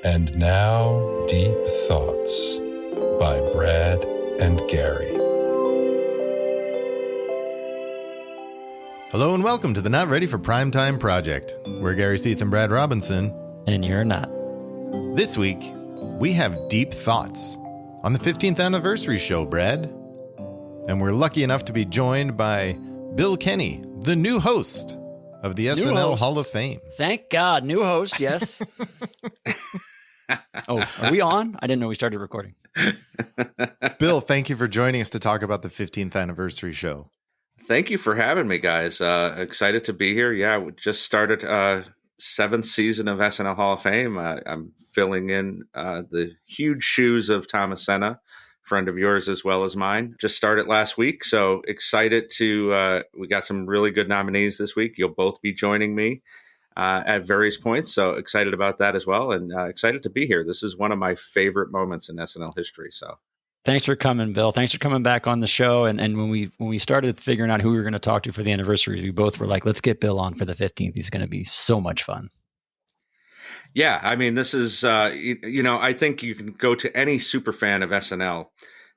And now, Deep Thoughts by Brad and Gary. Hello and welcome to the Not Ready for Primetime Project. We're Gary Seath and Brad Robinson. And you're not. This week, we have Deep Thoughts on the 15th anniversary show, Brad. And we're lucky enough to be joined by Bill Kenney, the new host of the SNL Hall of Fame. Thank God. New host, yes. Oh, are we on? I didn't know we started recording. Bill, thank you for joining us to talk about the 15th anniversary show. Thank you for having me, guys. Excited to be here. Yeah, we just started 7th season of SNL Hall of Fame. I'm filling in the huge shoes of Thomas Senna, friend of yours as well as mine. Just started last week, so excited to, we got some really good nominees this week. You'll both be joining me at various points, so excited about that as well, and excited to be here. This is one of my favorite moments in SNL history, so. Thanks for coming, Bill. Thanks for coming back on the show. And when we started figuring out who we were going to talk to for the anniversary, we both were like, let's get Bill on for the 15th. He's going to be so much fun. Yeah, I mean, this is, I think you can go to any super fan of SNL,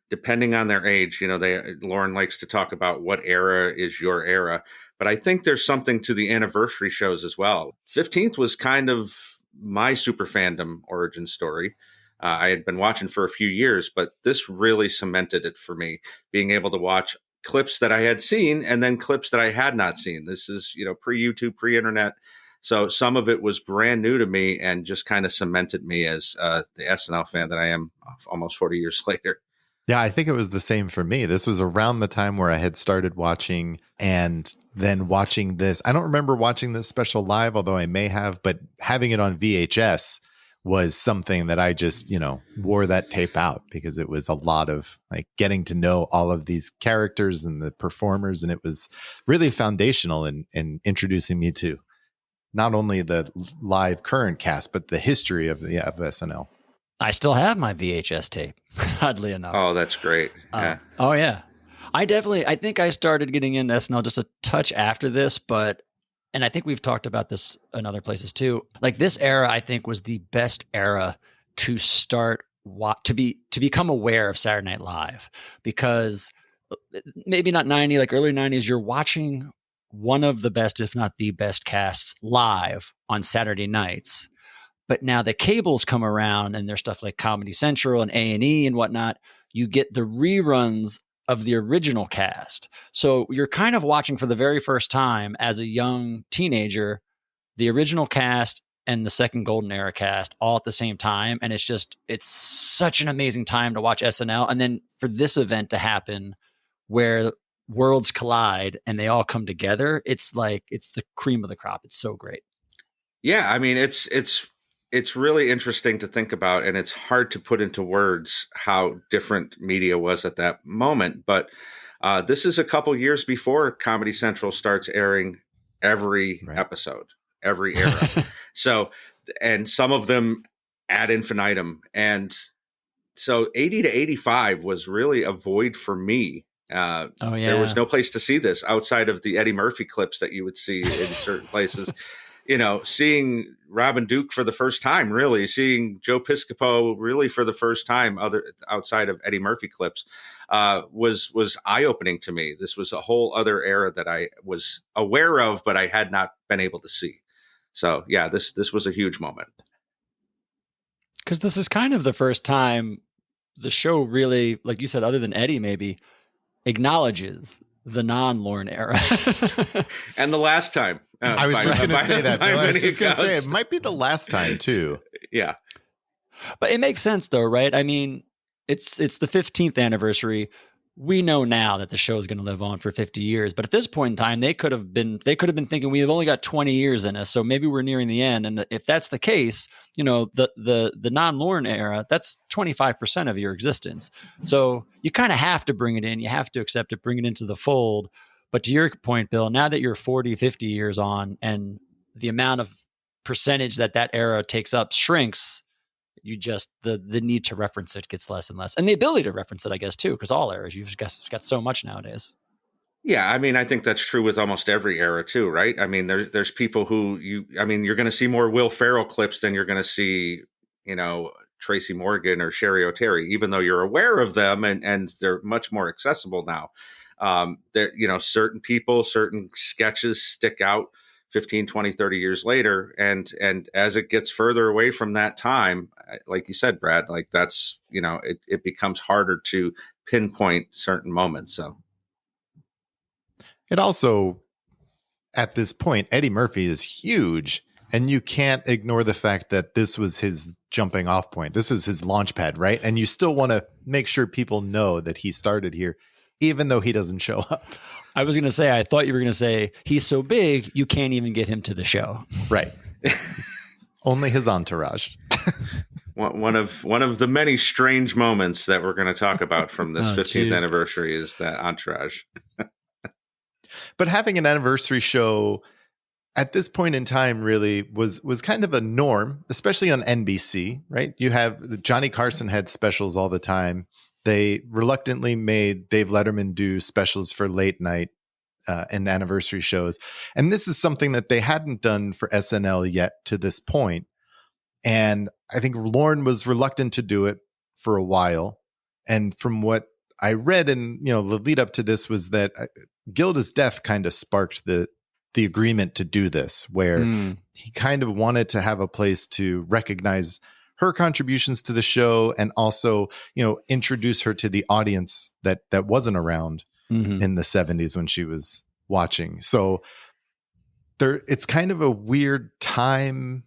depending on their age. Lauren likes to talk about what era is your era, but I think there's something to the anniversary shows as well. 15th was kind of my super fandom origin story. I had been watching for a few years, but this really cemented it for me, being able to watch clips that I had seen and then clips that I had not seen. This is, pre-YouTube, pre-internet. So some of it was brand new to me and just kind of cemented me as the SNL fan that I am almost 40 years later. Yeah, I think it was the same for me. This was around the time where I had started watching and then watching this. I don't remember watching this special live, although I may have, but having it on VHS was something that I just, wore that tape out because it was a lot of like getting to know all of these characters and the performers. And it was really foundational in introducing me to not only the live current cast, but the history of SNL. I still have my VHS tape, oddly enough. Oh, that's great. Yeah. Oh, yeah. I think I started getting into SNL just a touch after this, and I think we've talked about this in other places too. Like this era, I think was the best era to start to become aware of Saturday Night Live, because maybe not 90, like early 90s, you're watching one of the best, if not the best casts live on Saturday nights. But now the cables come around and there's stuff like Comedy Central and A&E and whatnot. You get the reruns of the original cast. So you're kind of watching for the very first time as a young teenager, the original cast and the second golden era cast all at the same time. And it's such an amazing time to watch SNL. And then for this event to happen where worlds collide and they all come together, it's the cream of the crop. It's so great. Yeah. I mean, it's really interesting to think about, and it's hard to put into words how different media was at that moment. But this is a couple years before Comedy Central starts airing every episode, every era. So, and some of them ad infinitum. And so 80 to 85 was really a void for me. There was no place to see this outside of the Eddie Murphy clips that you would see in certain places. Seeing Robin Duke for the first time, really seeing Joe Piscopo really for the first time, outside of Eddie Murphy clips, was eye-opening to me. This was a whole other era that I was aware of, but I had not been able to see. So yeah, this was a huge moment. Because this is kind of the first time the show really, like you said, other than Eddie maybe, acknowledges the non-Lorne era. And the last time. I was just going to say that. I was just going to say it might be the last time too. Yeah. But it makes sense though, right? I mean, it's the 15th anniversary. We know now that the show is going to live on for 50 years, but at this point in time, they could have been thinking we have only got 20 years in us, so maybe we're nearing the end. And if that's the case, the non-Lorne era, that's 25% of your existence. So you kind of have to bring it in. You have to accept it, bring it into the fold. But to your point, Bill, now that you're 40, 50 years on, and the amount of percentage that era takes up shrinks, you just the need to reference it gets less and less, and the ability to reference it, I guess, too, because all eras you've got so much nowadays. Yeah, I mean, I think that's true with almost every era too, right? I mean, there's people who you're going to see more Will Ferrell clips than you're going to see, Tracy Morgan or Sherry O'Terry, even though you're aware of them and they're much more accessible now. Certain people, certain sketches stick out 15, 20, 30 years later. And as it gets further away from that time, like you said, Brad, like that's, it becomes harder to pinpoint certain moments. So it also, at this point, Eddie Murphy is huge, and you can't ignore the fact that this was his jumping off point. This was his launch pad, right? And you still want to make sure people know that he started here, even though he doesn't show up. I was going to say, I thought you were going to say he's so big, you can't even get him to the show. Right. Only his entourage. One of the many strange moments that we're going to talk about from this 15th anniversary is that entourage. But having an anniversary show at this point in time really was kind of a norm, especially on NBC, right? You have Johnny Carson had specials all the time. They reluctantly made Dave Letterman do specials for late night and anniversary shows. And this is something that they hadn't done for SNL yet to this point. And I think Lorne was reluctant to do it for a while. And from what I read in, the lead up to this was that Gilda's death kind of sparked the agreement to do this, where he kind of wanted to have a place to recognize her contributions to the show and also, introduce her to the audience that wasn't around in the 70s when she was watching. So it's kind of a weird time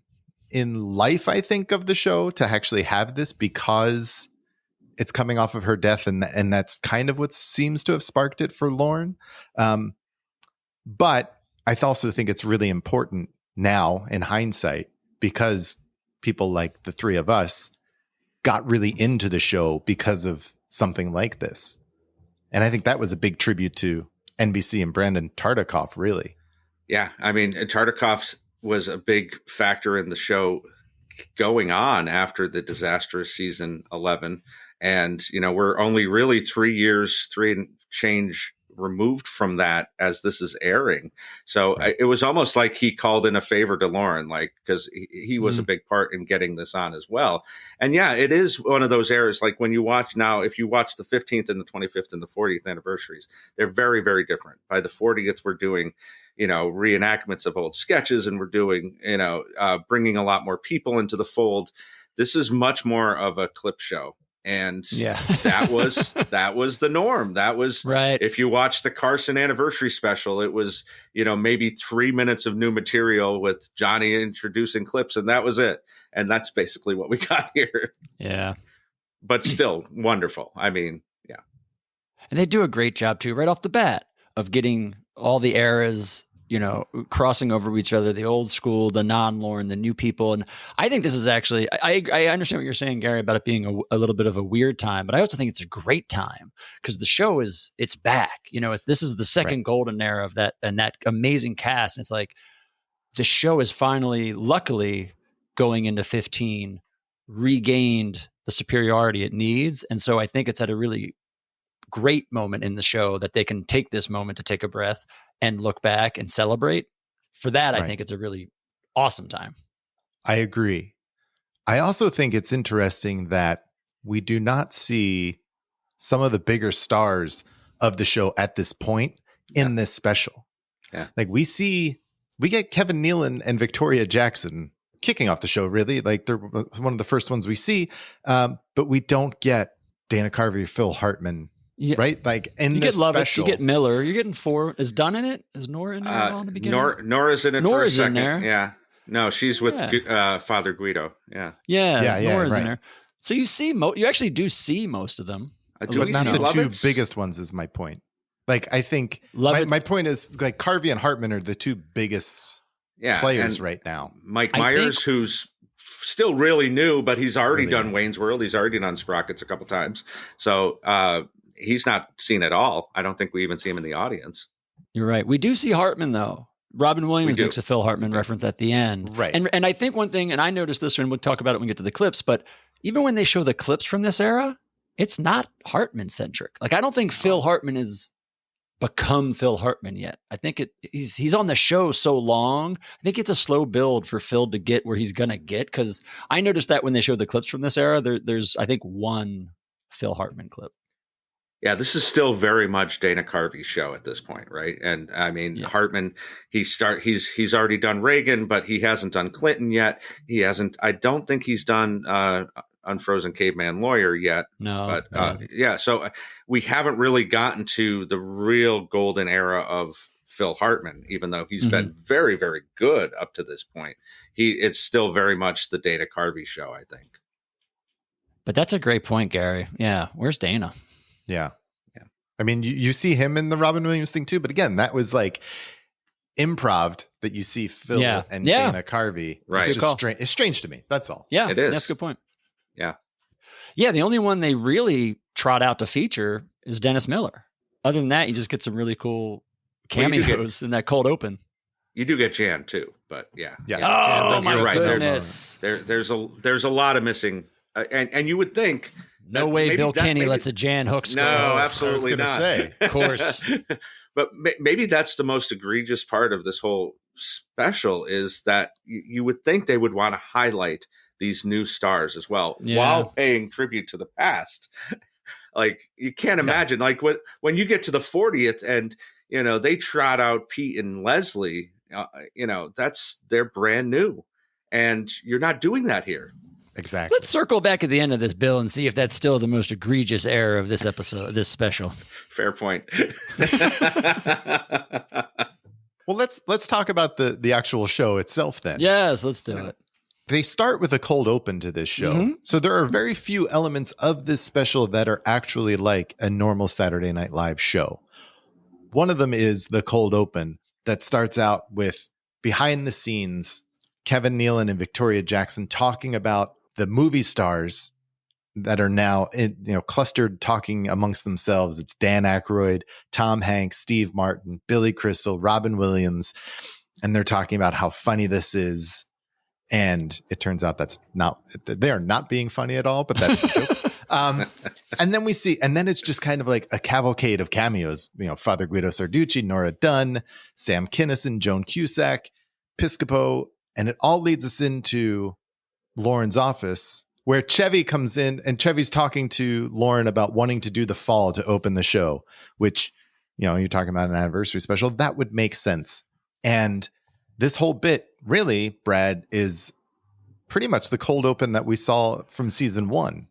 in life, I think, of the show to actually have this, because it's coming off of her death, and that's kind of what seems to have sparked it for Lorne. But I also think it's really important now in hindsight, because people like the three of us got really into the show because of something like this. And I think that was a big tribute to NBC and Brandon Tartikoff, really. Yeah. I mean, Tartikoff was a big factor in the show going on after the disastrous season 11. And, we're only really 3 and change removed from that as this is airing. So it was almost like he called in a favor to Lauren, like, because he was a big part in getting this on as well. And yeah, it is one of those eras. Like when you watch now, if you watch the 15th and the 25th and the 40th anniversaries, they're very, very different. By the 40th, we're doing, reenactments of old sketches, and we're doing, bringing a lot more people into the fold. This is much more of a clip show. And that was the norm. That was right. If you watch the Carson anniversary special, it was, maybe 3 minutes of new material with Johnny introducing clips, and that was it. And that's basically what we got here. Yeah. But still wonderful. I mean, yeah. And they do a great job too, right off the bat, of getting all the eras, crossing over each other, the old school, the non-Lorne, the new people. And I think this is actually, I understand what you're saying, Gary, about it being a little bit of a weird time, but I also think it's a great time because the show it's back. This is the second golden era of that, and that amazing cast. And it's like, the show is finally, luckily, going into 15, regained the superiority it needs. And so I think it's at a really great moment in the show that they can take this moment to take a breath and look back and celebrate. For that, I think it's a really awesome time. I agree. I also think it's interesting that we do not see some of the bigger stars of the show at this point in this special. Yeah. Like we get Kevin Nealon and Victoria Jackson kicking off the show, really. Like they're one of the first ones we see. But we don't get Dana Carvey, Phil Hartman, right? Like in this special. You get Miller. You're getting 4. Is Dunn in it? Is Nora in there on the beginning? Nora's in it for a second. In there. Yeah. No, she's with Father Guido. Yeah. Yeah. Nora's in there. So you see, you actually do see most of them. But not the two biggest ones is my point. Like, I think my point is like Carvey and Hartman are the two biggest players right now. Mike Myers, who's still really new, but he's already done Wayne's World. He's already done Sprockets a couple times. So he's not seen at all. I don't think we even see him in the audience. You're right. We do see Hartman, though. Robin Williams makes a Phil Hartman reference at the end. Right. And I think one thing, and I noticed this when we'll talk about it when we get to the clips, but even when they show the clips from this era, it's not Hartman-centric. Like, I don't think Phil Hartman is become Phil Hartman yet. I think he's on the show so long. I think it's a slow build for Phil to get where he's gonna get, because I noticed that when they showed the clips from this era, there's I think one Phil Hartman clip. Yeah, this is still very much Dana Carvey's show at this point, right? And I mean, Hartman, he's already done Reagan, but he hasn't done Clinton yet. I don't think he's done Unfrozen Caveman Lawyer yet. No, but so we haven't really gotten to the real golden era of Phil Hartman, even though he's been very, very good up to this point. It's still very much the Dana Carvey show, I think. But that's a great point, Gary. Yeah, where's Dana? Yeah. I mean, you see him in the Robin Williams thing too, but again, that was like improv that you see Phil and Dana Carvey. Right. It's just it's strange to me. That's all. Yeah, it is. That's a good point. Yeah. Yeah, the only one they really trot out to feature is Dennis Miller. Other than that, you just get some really cool cameos in that cold open. You do get Jan too, but yeah. Yes. Oh, Jan my right. goodness. There's a lot of missing, and you would think. No way Bill Kenney lets a Jan Hooks go. No, absolutely not. Of course. But maybe that's the most egregious part of this whole special, is that you would think they would want to highlight these new stars as well, while paying tribute to the past. Like, you can't imagine, like when you get to the 40th and, they trot out Pete and Leslie, they're brand new, and you're not doing that here. Exactly. Let's circle back at the end of this, Bill, and see if that's still the most egregious error of this episode, this special. Fair point. Well, let's talk about the actual show itself then. Yes, let's do it. They start with a cold open to this show. So there are very few elements of this special that are actually like a normal Saturday Night Live show. One of them is the cold open that starts out with behind the scenes, Kevin Nealon and Victoria Jackson talking about the movie stars that are now clustered talking amongst themselves. It's Dan Aykroyd, Tom Hanks, Steve Martin, Billy Crystal, Robin Williams, and they're talking about how funny this is. And it turns out they are not being funny at all, but that's the joke. And then and then it's just kind of like a cavalcade of cameos, Father Guido Sarducci, Nora Dunn, Sam Kinison, Joan Cusack, Piscopo, and it all leads us into Lauren's office, where Chevy comes in, and Chevy's talking to Lauren about wanting to do The Fall to open the show, which, you're talking about an anniversary special. That would make sense. And this whole bit, really, Brad, is pretty much the cold open that we saw from season 1.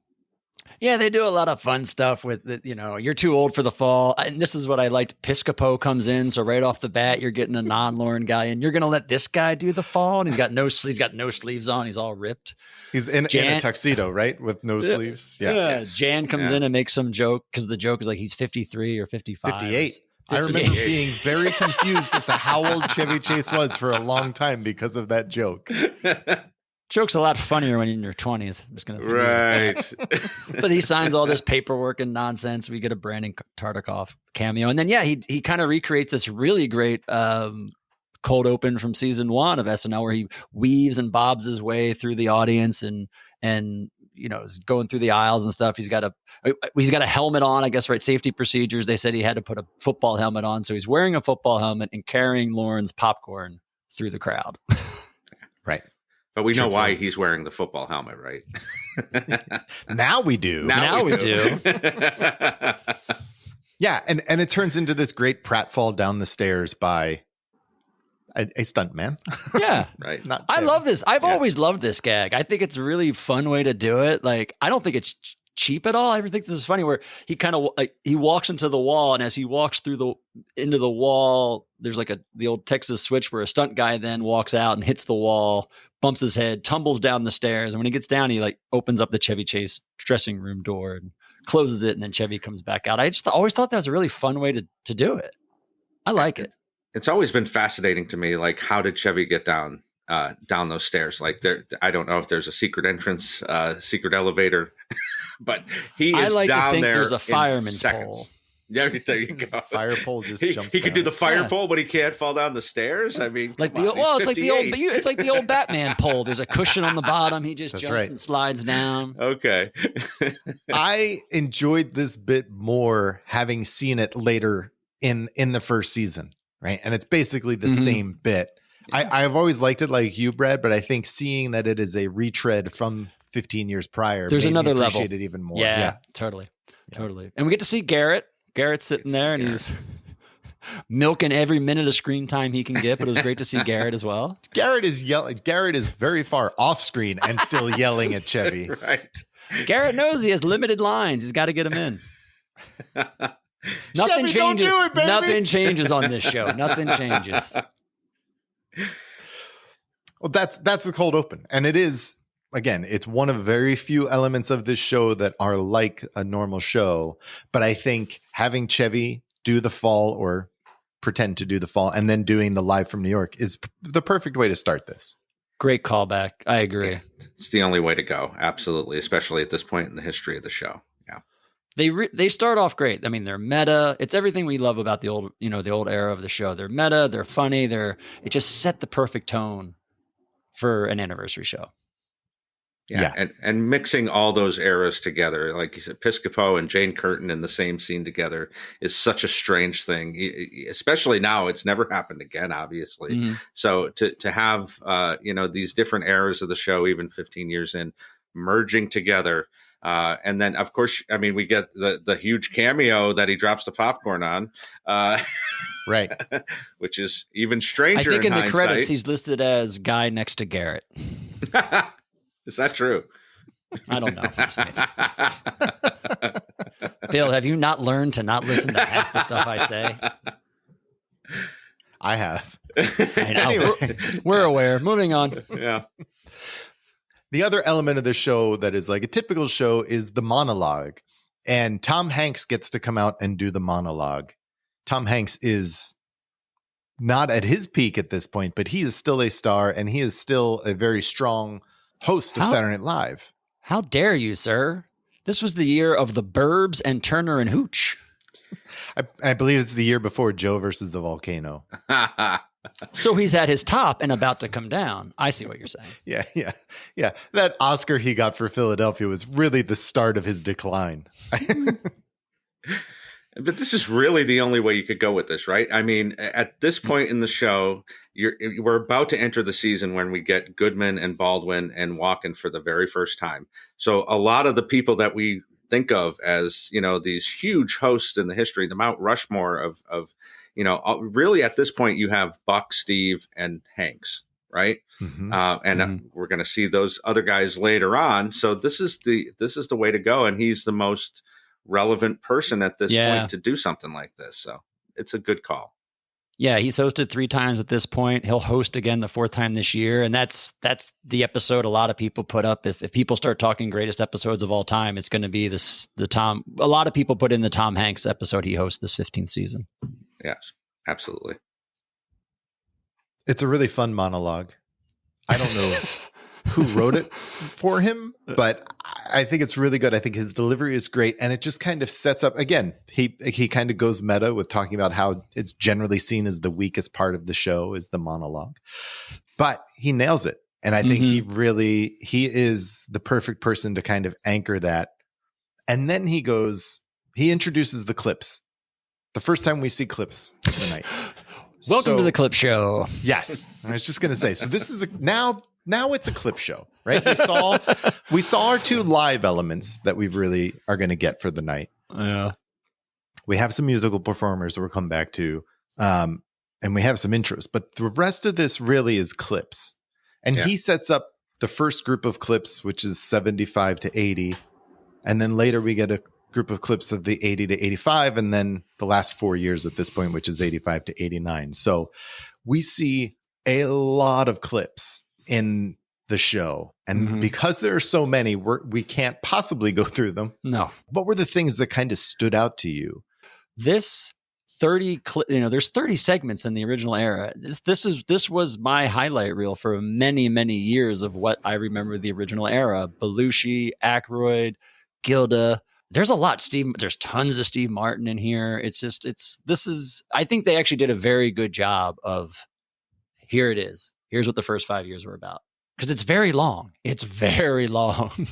Yeah, they do a lot of fun stuff with it. You're too old for The Fall. And this is what I liked. Piscopo comes in. So right off the bat, you're getting a non-Lauren guy, and you're going to let this guy do The Fall. And he's got no sleeves on. He's all ripped. He's in a tuxedo, right? With no sleeves. Yeah. Jan comes in and makes some joke, because the joke is like he's 53 or 55. 58. I remember being very confused as to how old Chevy Chase was for a long time because of that joke. Joke's a lot funnier when you're in your 20s. I'm just gonna right. But he signs all this paperwork and nonsense. We get a Brandon Tartikoff cameo, and then he kind of recreates this really great cold open from season 1 of SNL, where he weaves and bobs his way through the audience and is going through the aisles and stuff. He's got a helmet on, I guess, right? Safety procedures. They said he had to put a football helmet on, so he's wearing a football helmet and carrying Lauren's popcorn through the crowd. Right. But we know why he's wearing the football helmet, right? Now we do. Now we do. Yeah, and it turns into this great pratfall down the stairs by a stunt man. Yeah. Right. I love this. I've always loved this gag. I think it's a really fun way to do it. Like, I don't think it's cheap at all. I think this is funny, where he kind of he walks into the wall, and as he walks into the wall, there's like the old Texas switch where a stunt guy then walks out and hits the wall, bumps his head, tumbles down the stairs, and when he gets down, he opens up the Chevy Chase dressing room door and closes it, and then Chevy comes back out. I just always thought that was a really fun way to do it. I like it. It's always been fascinating to me, like, how did Chevy get down those stairs? Like, I don't know if there's a secret entrance, secret elevator, but he is down there. There's a fireman pole. Yeah, there you go. Fire pole just jumps. He could do the fire pole, but he can't fall down the stairs. I mean, it's like the old Batman pole. There's a cushion on the bottom. He just jumps and slides down. Okay. I enjoyed this bit more having seen it later in the first season, right? And it's basically the same bit. I've always liked it like you, Brad, but I think seeing that it is a retread from 15 years prior, there's another level. Appreciate it even more. Yeah, totally. And we get to see Garrett. Garrett's sitting there, and he's milking every minute of screen time he can get. But it was great to see Garrett as well. Garrett is yelling. Garrett is very far off screen and still yelling at Chevy. Right. Garrett knows he has limited lines. He's got to get them in. Nothing Chevy, changes. don't do it, baby. Nothing changes on this show. Nothing changes. Well, that's the cold open, and it is. Again, it's one of very few elements of this show that are like a normal show. But I think having Chevy do the fall or pretend to do the fall and then doing the live from New York is the perfect way to start this. Great callback. I agree. Yeah, it's the only way to go. Absolutely. Especially at this point in the history of the show. Yeah. They start off great. I mean, they're meta. It's everything we love about the old era of the show. They're meta. They're funny. It just set the perfect tone for an anniversary show. Yeah. And mixing all those eras together, like you said, Piscopo and Jane Curtin in the same scene together is such a strange thing, especially now. It's never happened again, obviously. Mm-hmm. So to have, these different eras of the show, even 15 years in, merging together. And then, of course, I mean, we get the huge cameo that he drops the popcorn on. Right. Which is even stranger. I think in the hindsight. credits, he's listed as guy next to Garrett. Is that true? I don't know. Bill, have you not learned to not listen to half the stuff I say? I have. I know. Anyway. We're aware. Moving on. Yeah. The other element of the show that is like a typical show is the monologue. And Tom Hanks gets to come out and do the monologue. Tom Hanks is not at his peak at this point, but he is still a star and he is still a very strong host of Saturday Night Live. How dare you, sir? This was the year of the Burbs and Turner and Hooch. I believe it's the year before Joe versus the Volcano. So he's at his top and about to come down. I see what you're saying. Yeah. That Oscar he got for Philadelphia was really the start of his decline. But this is really the only way you could go with this, right? I mean, at this point in the show, we're about to enter the season when we get Goodman and Baldwin and Walken for the very first time. So a lot of the people that we think of as, these huge hosts in the history, the Mount Rushmore of really at this point you have Buck, Steve, and Hanks, right? Mm-hmm. We're going to see those other guys later on. So this is the way to go, and he's the most relevant person at this point to do something like this. So it's a good call. Yeah, he's hosted 3 times at this point. He'll host again the 4th time this year. And that's the episode a lot of people put up. If people start talking greatest episodes of all time, it's going to be a lot of people put in the Tom Hanks episode he hosts this 15th season. Yes, absolutely. It's a really fun monologue. I don't know who wrote it for him, but I think it's really good. I think his delivery is great. And it just kind of sets up, again, he kind of goes meta with talking about how it's generally seen as the weakest part of the show is the monologue, but he nails it. And I think he is the perfect person to kind of anchor that. And then he introduces the clips. The first time we see clips tonight. Welcome to the clip show. Yes. I was just going to say, so this is now it's a clip show, right? We saw our 2 live elements that we really are going to get for the night. Yeah. We have some musical performers that we'll come back to. And we have some intros, but the rest of this really is clips. And he sets up the first group of clips, which is 75 to 80. And then later we get a group of clips of the 80 to 85. And then the last 4 years at this point, which is 85 to 89. So we see a lot of clips in the show. And because there are so many, we can't possibly go through them. No. What were the things that kind of stood out to you? This 30 there's 30 segments in the original era. This was my highlight reel for many, many years of what I remember the original era. Belushi, Aykroyd, Gilda. There's a lot. There's tons of Steve Martin in here. I think they actually did a very good job of, here it is. Here's what the first 5 years were about. Because it's very long. It's very long.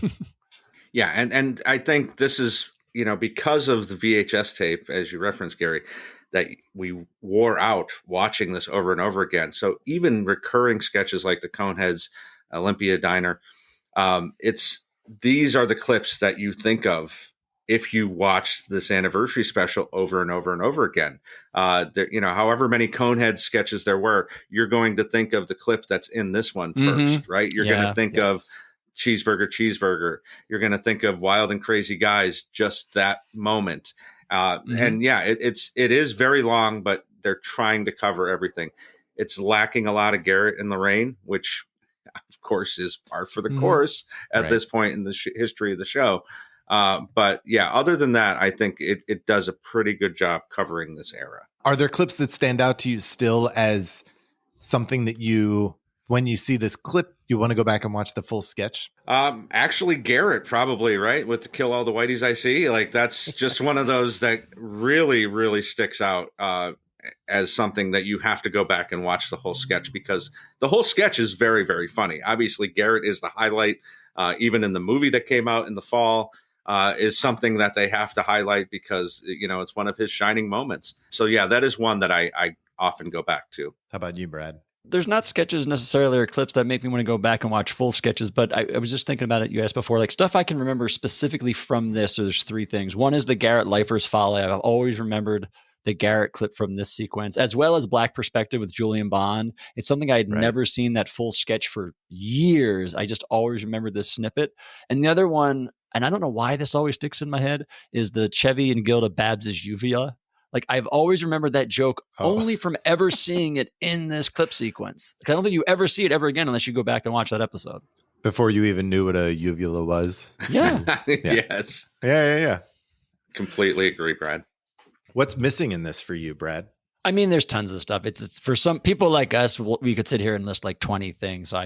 Yeah. And I think this is, because of the VHS tape, as you referenced, Gary, that we wore out watching this over and over again. So even recurring sketches like the Coneheads Olympia Diner, these are the clips that you think of if you watched this anniversary special over and over and over again. However many Conehead sketches there were, you're going to think of the clip that's in this one first, right? You're going to think of cheeseburger. You're going to think of Wild and Crazy Guys, just that moment. And yeah, it is very long, but they're trying to cover everything. It's lacking a lot of Garrett and Lorraine, which of course is par for the course at this point in the history of the show. But yeah, other than that, I think it does a pretty good job covering this era. Are there clips that stand out to you still as something that when you see this clip, you want to go back and watch the full sketch? Actually, Garrett probably, right? With the Kill All the Whiteys I See. Like, that's just one of those that really, really sticks out as something that you have to go back and watch the whole sketch, because the whole sketch is very, very funny. Obviously, Garrett is the highlight, even in the movie that came out in the fall. Is something that they have to highlight because, it's one of his shining moments. So yeah, that is one that I often go back to. How about you, Brad? There's not sketches necessarily or clips that make me want to go back and watch full sketches, but I was just thinking about it. You asked before, like stuff I can remember specifically from this. So there's three things. One is the Garrett Lifers Folly. I've always remembered the Garrett clip from this sequence, as well as Black Perspective with Julian Bond. It's something I had never seen that full sketch for years. I just always remembered this snippet. And the other one, and I don't know why this always sticks in my head, is the Chevy and Gilda Babs' uvula. Like, I've always remembered that joke only from ever seeing it in this clip sequence. Like, I don't think you ever see it ever again unless you go back and watch that episode. Before you even knew what a uvula was. Yeah. Yes. Yeah. Completely agree, Brad. What's missing in this for you, Brad? I mean, there's tons of stuff. It's for some people like us, we could sit here and list like 20 things. So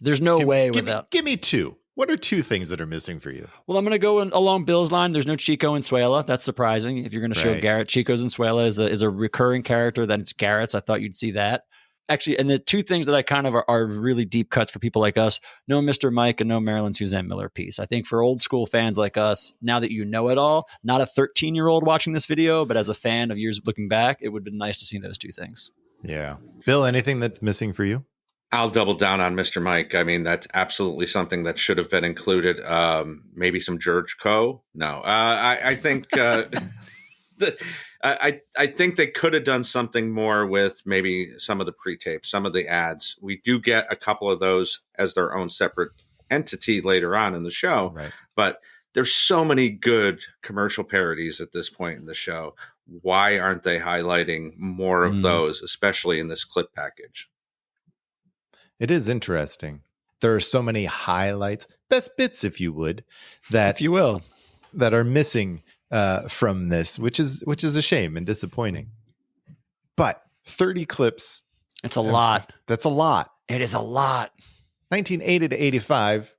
there's no way without. Give me two. What are two things that are missing for you? Well, I'm going to go along Bill's line. There's no Chico and Suela. That's surprising. If you're going to show Garrett, Chico's and Suela is a recurring character, then it's Garrett's. I thought you'd see that. Actually, and the two things that I kind of are really deep cuts for people like us, no Mr. Mike and no Marilyn Suzanne Miller piece. I think for old school fans like us, now that you know it all, not a 13-year-old watching this video, but as a fan of years looking back, it would have been nice to see those two things. Yeah. Bill, anything that's missing for you? I'll double down on Mr. Mike. I mean, that's absolutely something that should have been included. Maybe some George Coe. No, I think I think they could have done something more with maybe some of the pre-tapes, some of the ads. We do get a couple of those as their own separate entity later on in the show, right. But there's so many good commercial parodies at this point in the show. Why aren't they highlighting more of those, especially in this clip package? It is interesting. There are so many highlights, best bits, if you would, that are missing from this, which is a shame and disappointing. But 30 clips. It's a lot. That's a lot. It is a lot. 1980 to 85.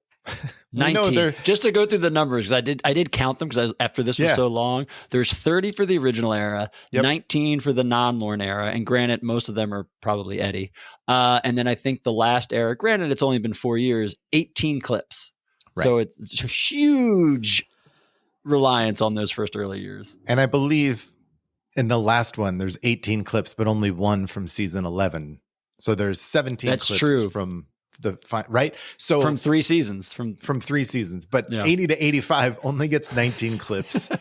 19. Just to go through the numbers, because I did count them because after this was so long. There's 30 for the original era, 19 for the non-Lorne era, and granted, most of them are probably Eddie. And then I think the last era, granted, it's only been 4 years, 18 clips. Right. So it's a huge reliance on those first early years. And I believe in the last one, there's 18 clips, but only one from season 11. So there's 17 clips from the right. So from 3 seasons, from 3 seasons, but 80 to 85 only gets 19 clips.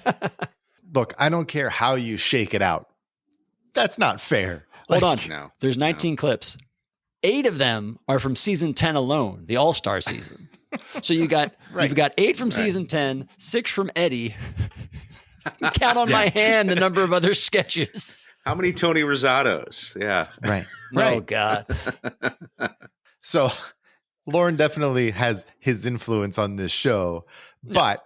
Look, I don't care how you shake it out. That's not fair. Hold on. No, there's 19 clips. 8 of them are from season 10 alone, the All-Star season. So you've got 8 from season 10, 6 from Eddie. Count on my hand the number of other sketches. How many Tony Rosados? Yeah. Right. Oh, God. So Lorne definitely has his influence on this show, but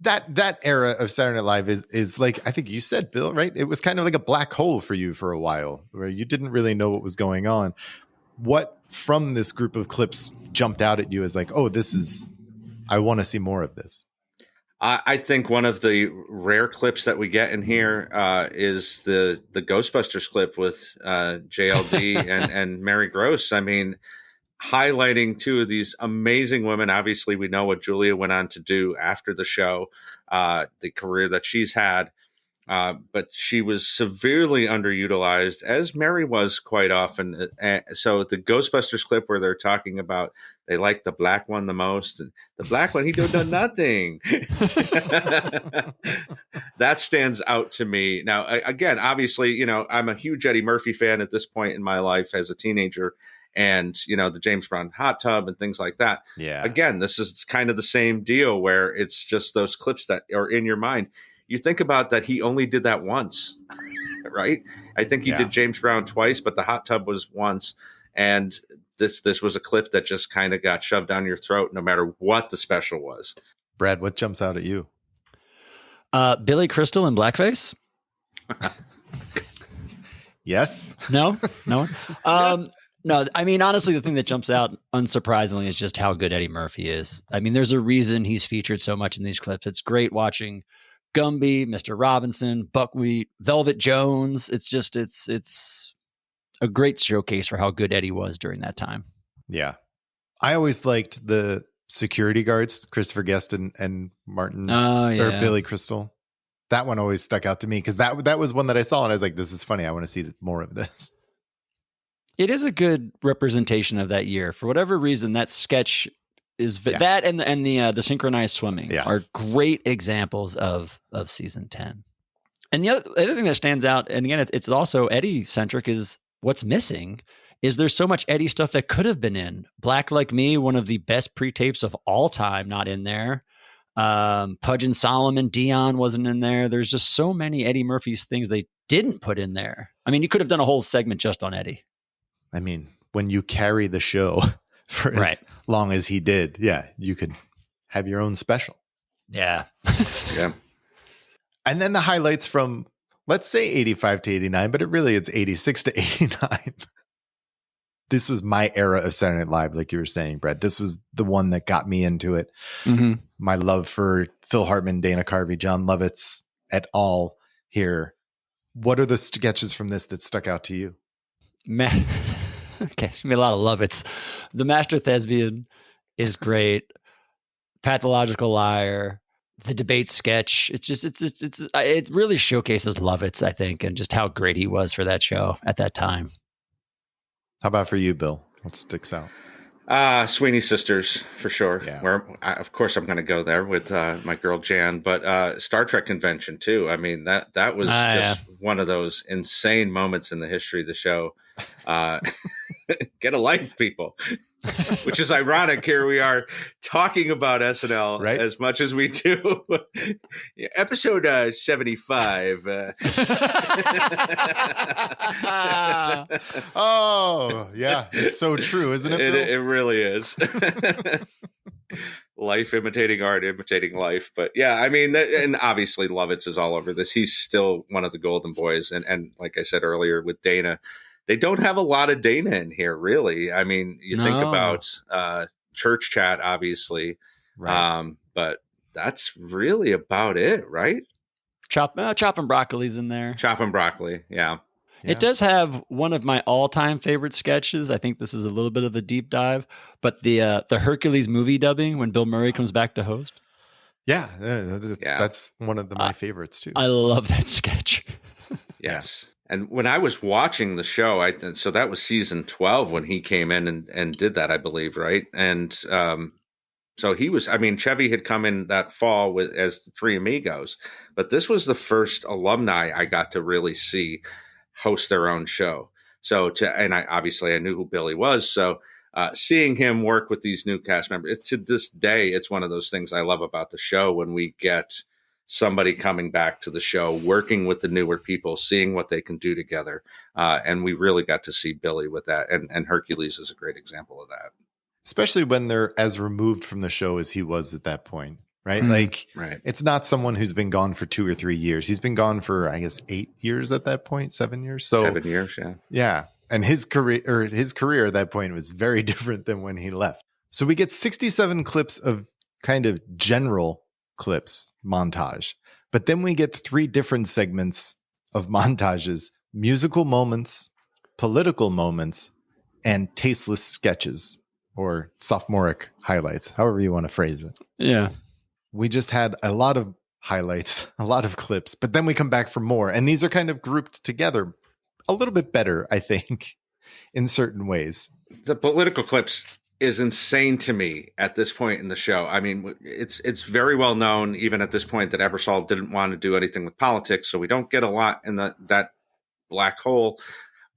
that era of Saturday Night Live is like, I think you said, Bill, right? It was kind of like a black hole for you for a while where you didn't really know what was going on. What from this group of clips jumped out at you as like, oh, I want to see more of this? I think one of the rare clips that we get in here is the Ghostbusters clip with JLD and Mary Gross. I mean, highlighting two of these amazing women. Obviously, we know what Julia went on to do after the show, the career that she's had. but she was severely underutilized, as Mary was quite often. So the Ghostbusters clip where they're talking about they like the black one the most, and the black one, he don't know nothing. That stands out to me. Now, again, obviously, I'm a huge Eddie Murphy fan at this point in my life as a teenager, and the James Brown hot tub and things like that. Yeah. Again, this is kind of the same deal where it's just those clips that are in your mind. You think about that he only did that once, right? I think he did James Brown twice, but the hot tub was once. And this was a clip that just kind of got shoved down your throat no matter what the special was. Brad, what jumps out at you? Billy Crystal in blackface? Yes. No? No? No, I mean, honestly, the thing that jumps out, unsurprisingly, is just how good Eddie Murphy is. I mean, there's a reason he's featured so much in these clips. It's great watching Gumby, Mr. Robinson, Buckwheat, Velvet Jones. It's just, it's a great showcase for how good Eddie was during that time. Yeah. I always liked the security guards, Christopher Guest and Martin, or Billy Crystal. That one always stuck out to me because that was one that I saw and I was like, this is funny. I want to see more of this. It is a good representation of that year. For whatever reason, that sketch is that and the synchronized swimming are great examples of season 10. And the other thing that stands out, and again, it's also Eddie centric, is what's missing is there's so much Eddie stuff that could have been in. Black Like Me, one of the best pre-tapes of all time, not in there. Pudge and Solomon, Dion wasn't in there. There's just so many Eddie Murphy's things they didn't put in there. I mean, you could have done a whole segment just on Eddie. I mean, when you carry the show for as long as he did, you could have your own special. Yeah. Yeah. And then the highlights from, let's say 85 to 89, but it's 86 to 89. This was my era of Saturday Night Live, like you were saying, Brett. This was the one that got me into it. Mm-hmm. My love for Phil Hartman, Dana Carvey, John Lovitz et al. Here. What are the sketches from this that stuck out to you? Okay, there's a lot of Lovitz. The Master Thespian is great. Pathological Liar, the debate sketch. It's just it really showcases Lovitz, I think, and just how great he was for that show at that time. How about for you, Bill? What sticks out? Sweeney Sisters, for sure. Yeah. Where, of course, I'm going to go there with my girl Jan, but Star Trek Convention, too. I mean, that was just one of those insane moments in the history of the show. Get a life, people. Which is ironic. Here we are talking about SNL as much as we do. Episode 75. Oh, yeah. It's so true, isn't it, Bill? It really is. Life imitating art, imitating life. But yeah, I mean, and obviously Lovitz is all over this. He's still one of the golden boys. And like I said earlier with Dana, they don't have a lot of Dana in here, really. I mean, you think about Church Chat, obviously, but that's really about it, right? Chop and Broccoli's in there. Chop and Broccoli, yeah. It does have one of my all-time favorite sketches. I think this is a little bit of a deep dive, but the Hercules movie dubbing when Bill Murray comes back to host. Yeah, that's one of my favorites too. I love that sketch. Yes. And when I was watching the show, so that was season 12 when he came in and did that, I believe, right? And so he was, I mean, Chevy had come in that fall as the Three Amigos, but this was the first alumni I got to really see host their own show. So I knew who Billy was. So seeing him work with these new cast members, to this day, it's one of those things I love about the show when we get somebody coming back to the show, working with the newer people, seeing what they can do together. And we really got to see Billy with that. And Hercules is a great example of that. Especially when they're as removed from the show as he was at that point, right? It's not someone who's been gone for 2 or 3 years. He's been gone for, I guess, 8 years at that point, 7 years. So 7 years, yeah. Yeah. And his career at that point was very different than when he left. So we get 67 clips of kind of general clips montage, but then we get 3 different segments of montages: musical moments, political moments, and tasteless sketches or sophomoric highlights, however you want to phrase it. Yeah. We just had a lot of highlights, a lot of clips, but then we come back for more. And these are kind of grouped together a little bit better, I think, in certain ways. The political clips is insane to me at this point in the show. I mean, it's very well known, even at this point, that Ebersol didn't want to do anything with politics, so we don't get a lot in that black hole.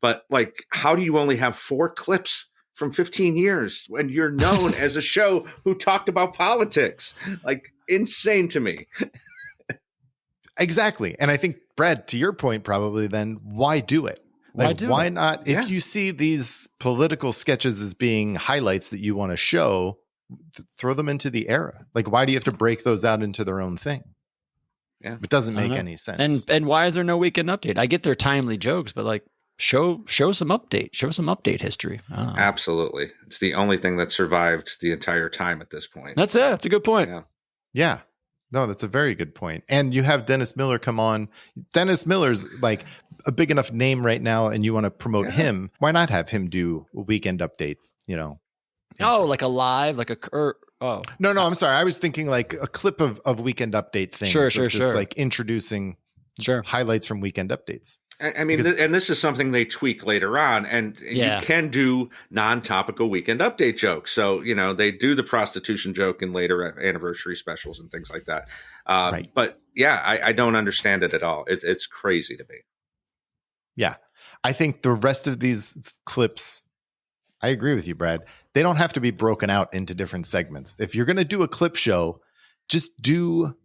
But, like, how do you only have 4 clips from 15 years when you're known as a show who talked about politics? Like, insane to me. Exactly. And I think, Brad, to your point, probably then, why do it? Like, why not? If you see these political sketches as being highlights that you want to show, throw them into the era. Like, why do you have to break those out into their own thing? Yeah, it doesn't make any sense. And why is there no weekend update? I get their timely jokes, but like, show some update. Show some update history. Absolutely, it's the only thing that survived the entire time at this point. That's it. That's a good point. Yeah. No, that's a very good point. And you have Dennis Miller come on. Dennis Miller's like a big enough name right now, and you want to promote him. Why not have him do a weekend update, you know? Oh, like a live, like No, I'm sorry. I was thinking like a clip of weekend update things. Sure. Like introducing highlights from weekend updates. I mean, and this is something they tweak later on, and you can do non-topical weekend update jokes. So, you know, they do the prostitution joke in later anniversary specials and things like that. Right. But yeah, I don't understand it at all. It's crazy to me. Yeah. I think the rest of these clips, I agree with you, Brad. They don't have to be broken out into different segments. If you're going to do a clip show, just do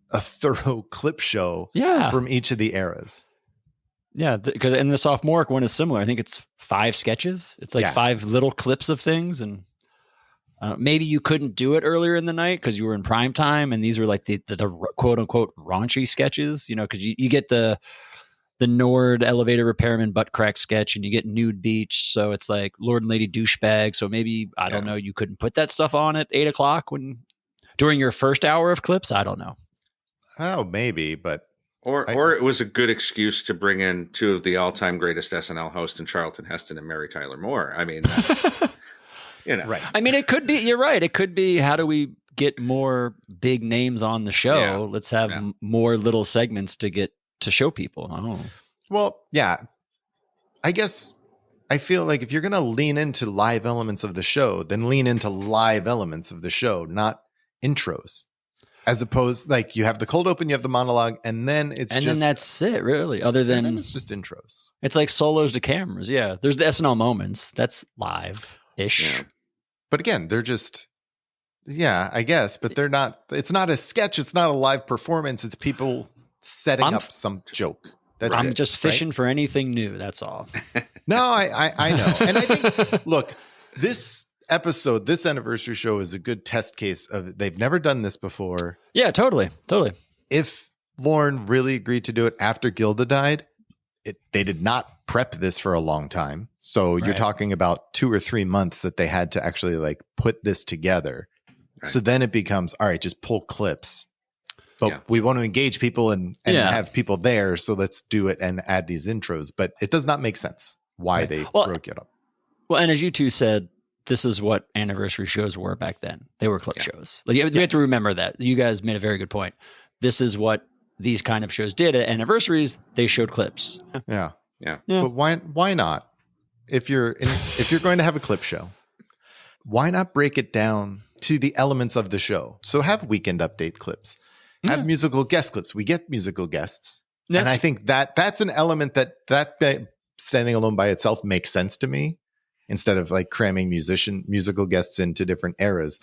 a thorough clip show from each of the eras. Yeah, because and the sophomoric one is similar. I think it's 5 sketches. It's like 5 little clips of things, and maybe you couldn't do it earlier in the night because you were in prime time, and these were like the quote unquote raunchy sketches. You know, because you get the Nord elevator repairman butt crack sketch, and you get nude beach. So it's like Lord and Lady douchebag. So maybe I don't know. You couldn't put that stuff on at 8 o'clock during your first hour of clips. I don't know. Oh, maybe, but. Or it was a good excuse to bring in 2 of the all-time greatest SNL hosts in Charlton Heston and Mary Tyler Moore. I mean, that's, you know. Right. I mean, it could be, you're right. It could be, how do we get more big names on the show? Yeah. Let's have more little segments to show people. I don't know. Well, yeah. I guess I feel like if you're going to lean into live elements of the show, then lean into live elements of the show, not intros. As opposed, like, you have the cold open, you have the monologue, and then then that's it, really. Other than it's just intros. It's like solos to cameras. Yeah, there's the SNL moments. That's live-ish. Yeah. But again, they're just, I guess. But they're not. It's not a sketch. It's not a live performance. It's people setting up some joke. I'm just fishing for anything new. That's all. No, I know, and I think look, this episode, this anniversary show is a good test case of they've never done this before. Yeah, totally. If Lorne really agreed to do it after Gilda died, they did not prep this for a long time. So you're talking about 2 or 3 months that they had to actually like put this together. Right. So then it becomes, all right, just pull clips. But we want to engage people and have people there. So let's do it and add these intros. But it does not make sense why they broke it up. Well, and as you two said, this is what anniversary shows were back then. They were clip shows. Like you have to remember that. You guys made a very good point. This is what these kind of shows did at anniversaries. They showed clips. Yeah. But why not? If you're going to have a clip show, why not break it down to the elements of the show? So have weekend update clips. Have musical guest clips. We get musical guests. And I think that's an element that standing alone by itself makes sense to me. Instead of like cramming musical guests into different eras,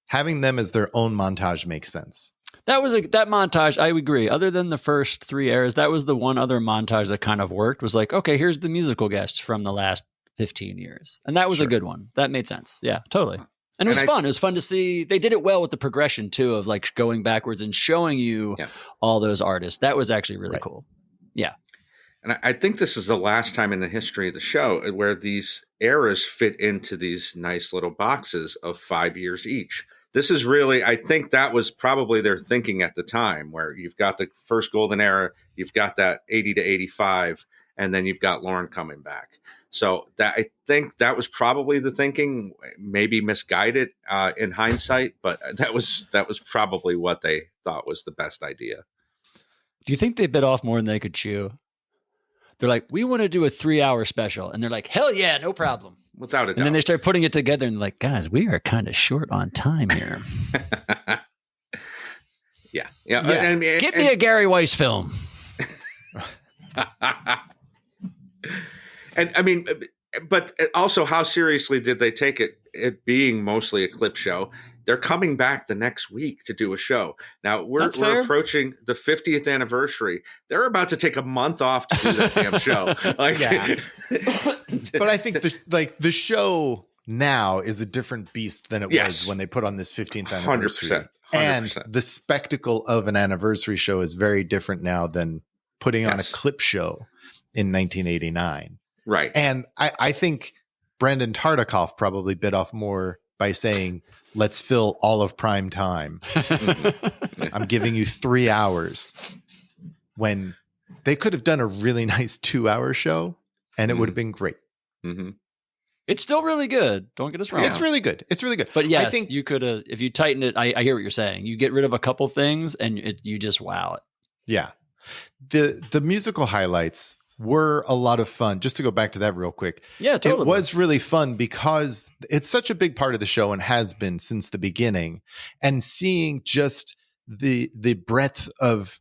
having them as their own montage makes sense. That montage, I agree. Other than the first 3 eras, that was the one other montage that kind of worked. Was like, okay, here's the musical guests from the last 15 years, and that was a good one. That made sense. Yeah, totally. And it was fun. It was fun to see. They did it well with the progression too, of like going backwards and showing you all those artists. That was actually really cool. Yeah. And I think this is the last time in the history of the show where these eras fit into these nice little boxes of 5 years each. This is really, I think that was probably their thinking at the time, where you've got the first golden era, you've got that 80 to 85, and then you've got Lauren coming back. So that, I think that was probably the thinking, maybe misguided in hindsight, but that was probably what they thought was the best idea. Do you think they bit off more than they could chew? They're like, we want to do a 3-hour special. And they're like, hell yeah, no problem. Without a doubt. And then they start putting it together and like, guys, we are kind of short on time here. Yeah. Get me a Gary Weiss film. And I mean, but also, how seriously did they take it being mostly a clip show? They're coming back the next week to do a show. Now we're approaching the 50th anniversary. They're about to take a month off to do that damn show. Like, yeah. But I think the show now is a different beast than it was when they put on this 15th anniversary. 100%. And the spectacle of an anniversary show is very different now than putting on a clip show in 1989. Right. And I think Brandon Tartikoff probably bit off more by saying, let's fill all of prime time. I'm giving you 3 hours, when they could have done a really nice 2-hour show and it would have been great. Mm-hmm. It's still really good. Don't get us wrong. It's really good. It's really good. But yes, I think you could have, if you tighten it, I hear what you're saying. You get rid of a couple things and you just wow it. Yeah. The musical highlights were a lot of fun. Just to go back to that real quick. Yeah, totally. It was really fun because it's such a big part of the show and has been since the beginning. And seeing just the breadth of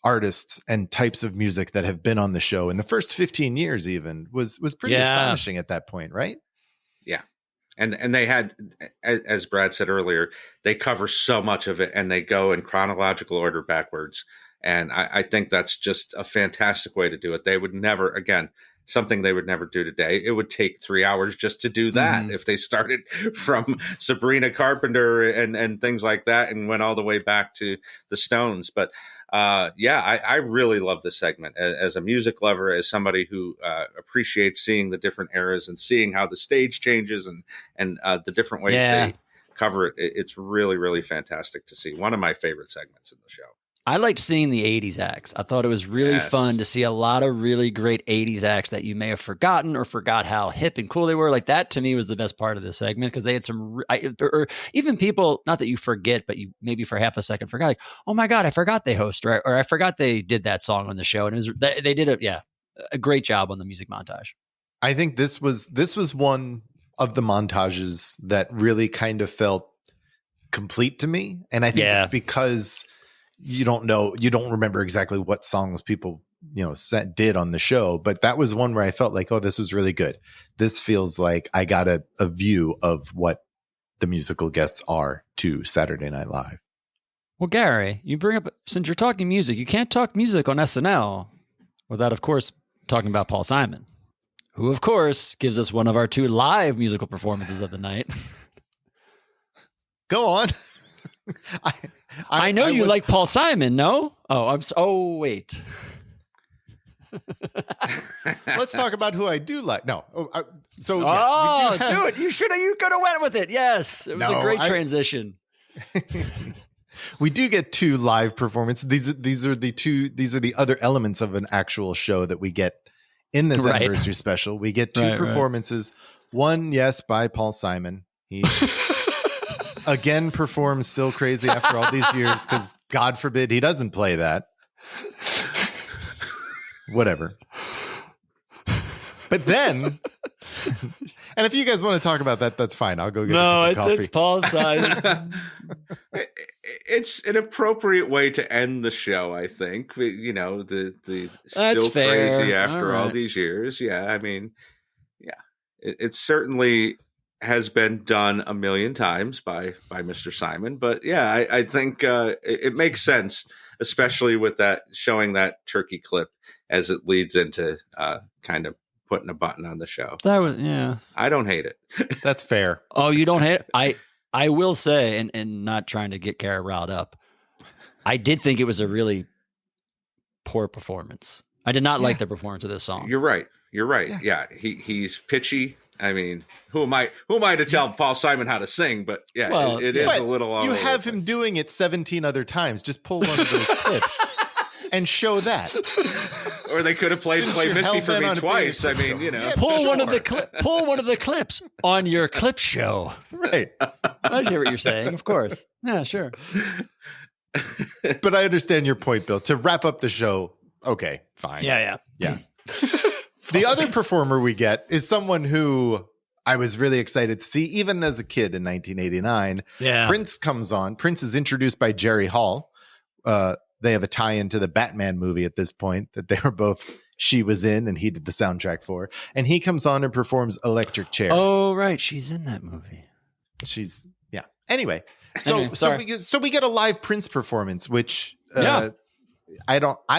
artists and types of music that have been on the show in the first 15 years even was pretty astonishing at that point, right? Yeah. And they had, as Brad said earlier, they cover so much of it and they go in chronological order backwards. And I think that's just a fantastic way to do it. They would never, again, something they would never do today. It would take 3 hours just to do that if they started from Sabrina Carpenter and things like that and went all the way back to the Stones. But I really love this segment as a music lover, as somebody who appreciates seeing the different eras and seeing how the stage changes and the different ways they cover it. It's really, really fantastic to see. One of my favorite segments in the show. I liked seeing the 80s acts. I thought it was really fun to see a lot of really great 80s acts that you may have forgotten or forgot how hip and cool they were. Like that to me was the best part of this segment because they had some, or even people, not that you forget, but you maybe for half a second forgot, like, oh my God, I forgot they host, or I forgot they did that song on the show. And it was, they did a great job on the music montage. I think this was one of the montages that really kind of felt complete to me. And I think it's because you don't remember exactly what songs people, did on the show, but that was one where I felt like, oh, this was really good. This feels like I got a view of what the musical guests are to Saturday Night Live. Well, Gary, you bring up, since you're talking music, you can't talk music on SNL without, of course, talking about Paul Simon, who, of course, gives us one of our 2 live musical performances of the night. Go on. I know you like Paul Simon, no? Wait. Let's talk about who I do like. No. Do it. You could have went with it. Yes. It was a great transition. We do get 2 live performances. These are the other elements of an actual show that we get in this anniversary special. We get 2 performances. One, by Paul Simon. He again performs Still Crazy after all these years, because God forbid he doesn't play that. Whatever. But then, and if you guys want to talk about that, that's fine. I'll go get a coffee. It's Paul Simon. It's an appropriate way to end the show, I think. The That's Still fair. Crazy after all these years. Yeah, I mean, it certainly has been done a million times by Mr. Simon, but I think it makes sense, especially with that showing that turkey clip as it leads into kind of putting a button on the show. That was I don't hate it. That's fair. Oh, you don't hate it? I will say, and not trying to get Kara riled up, I did think it was a really poor performance. I did not like the performance of this song. You're right. Yeah, he's pitchy. I mean, who am I to tell Paul Simon how to sing? But it is a little. You have him doing it 17 other times. Just pull one of those clips. and show that. Or they could have played Since Play you're Misty for hell-bent me on twice. I being a mean, clip show. Yeah, pull one of sure. pull one of the clips on your clip show. Right. I hear what you're saying. Of course. Yeah, sure. But I understand your point, Bill. To wrap up the show, okay, fine. Yeah. The other performer we get is someone who I was really excited to see, even as a kid in 1989. Yeah. Prince comes on. Prince is introduced by Jerry Hall. They have a tie-in to the Batman movie at this point that they were both, she was in and he did the soundtrack for. And he comes on and performs Electric Chair. Oh, right. She's in that movie. Yeah. Anyway, so we get a live Prince performance, which I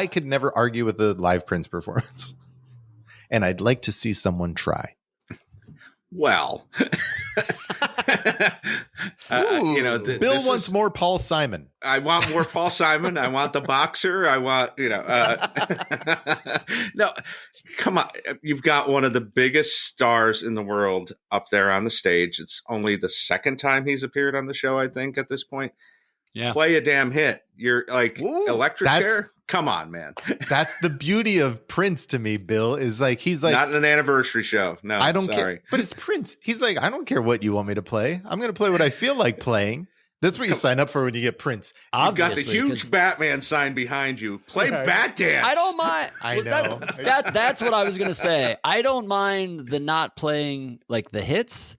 could never argue with the live Prince performance. And I'd like to see someone try. Well, Bill wants more Paul Simon. I want more Paul Simon. I want the boxer. I want, no, come on. You've got one of the biggest stars in the world up there on the stage. It's only the second time he's appeared on the show, I think, at this point. Yeah. Play a damn hit. You're like, Electric Chair? Come on, man. That's the beauty of Prince to me, Bill, is like, he's like, not an anniversary show. No, I don't sorry. care. But it's Prince. He's like, I don't care what you want me to play. I'm going to play what I feel like playing. That's what you sign up for when you get Prince. You've got the huge Batman sign behind you. Play Bat Dance. I don't mind. I know. That's what I was going to say. I don't mind the not playing like the hits.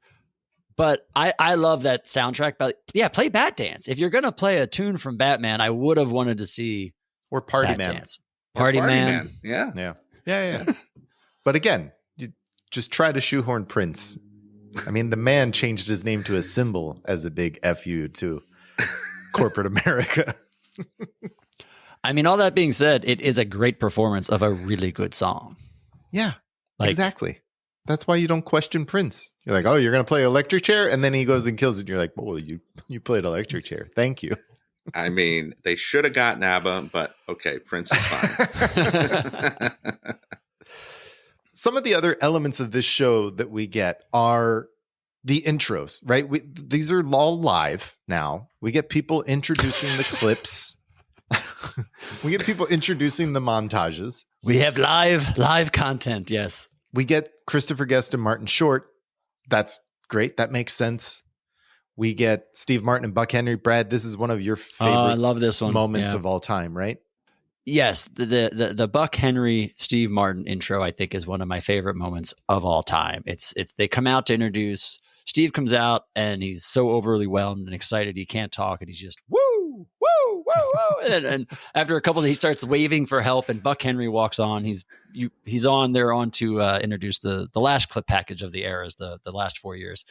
But I love that soundtrack. But yeah, play Bat Dance. If you're going to play a tune from Batman, I would have wanted to see or Party Bat Man. Dance. Party Man. Yeah. But again, you just try to shoehorn Prince. I mean, the man changed his name to a symbol as a big FU to corporate America. I mean, all that being said, it is a great performance of a really good song. Yeah, exactly. That's why you don't question Prince. You're like, oh, you're going to play Electric Chair? And then he goes and kills it. And you're like, well, you played Electric Chair. Thank you. I mean, they should have gotten ABBA, but okay, Prince is fine. Some of the other elements of this show that we get are the intros, right? These are all live now. We get people introducing the clips. We get people introducing the montages. We have live content, yes. We get Christopher Guest and Martin Short. That's great. That makes sense. We get Steve Martin and Buck Henry. Brad, this is one of your favorite I love this one. moments of all time, right? Yes. The Buck Henry, Steve Martin intro, I think, is one of my favorite moments of all time. It's they come out to introduce. Steve comes out and he's so overly whelmed and excited he can't talk, and he's just woo, woo, woo, woo. And after a couple, he starts waving for help, and Buck Henry walks on. He's on. They're on to introduce the last clip package of the eras, the last 4 years.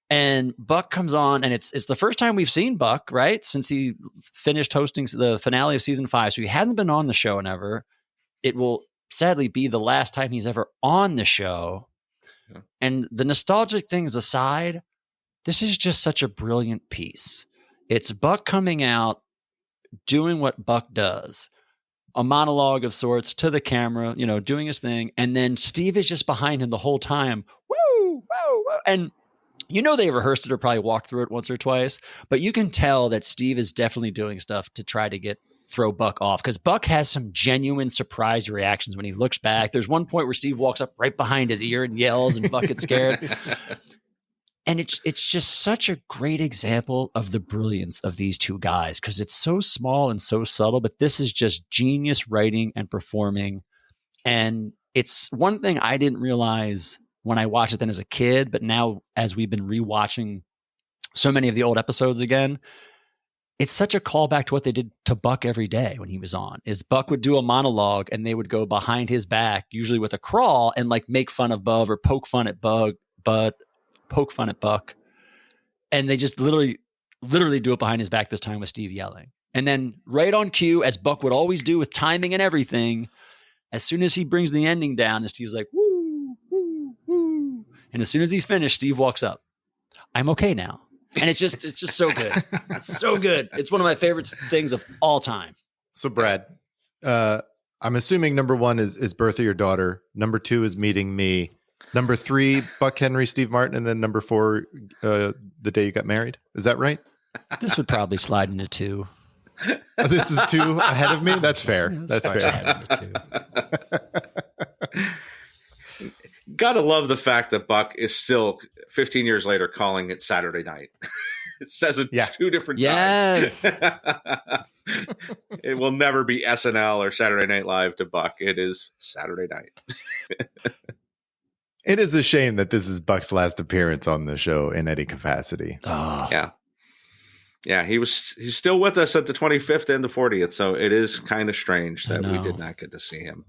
And Buck comes on, and it's the first time we've seen Buck, right, since he finished hosting the finale of season 5. So he hasn't been on the show in ever. It will sadly be the last time he's ever on the show. Yeah. And the nostalgic things aside, this is just such a brilliant piece. It's Buck coming out, doing what Buck does, a monologue of sorts to the camera, doing his thing. And then Steve is just behind him the whole time. Woo, woo, woo. And they rehearsed it or probably walked through it once or twice, but you can tell that Steve is definitely doing stuff to try to throw Buck off, because Buck has some genuine surprised reactions when he looks back. There's one point where Steve walks up right behind his ear and yells, and Buck gets scared. And it's just such a great example of the brilliance of these two guys, because it's so small and so subtle, but this is just genius writing and performing. And it's one thing I didn't realize when I watched it then as a kid, but now as we've been rewatching so many of the old episodes again, it's such a callback to what they did to Buck every day when he was on. Is Buck would do a monologue and they would go behind his back, usually with a crawl, and like make fun of Bub or poke fun at poke fun at Buck. And they just literally do it behind his back, this time with Steve yelling. And then right on cue, as Buck would always do with timing and everything, as soon as he brings the ending down, and Steve's like, woo, woo, woo. And as soon as he's finished, Steve walks up. I'm okay now. And it's just so good. It's so good. It's one of my favorite things of all time. So Brad, I'm assuming number 1 is Birth of Your Daughter. Number 2 is Meeting Me. Number 3, Buck Henry, Steve Martin. And then number 4, The Day You Got Married. Is that right? This would probably slide into 2. Oh, this is 2 ahead of me. That's fair. That's Far fair. Side number 2. Gotta love the fact that Buck is still 15 years later calling it Saturday night. It says it 2 different Yes. times. It will never be SNL or Saturday Night Live to Buck. It is Saturday night. It is a shame that this is Buck's last appearance on the show in any capacity. Oh. Yeah. Yeah, he's still with us at the 25th and the 40th, so it is kind of strange that we did not get to see him.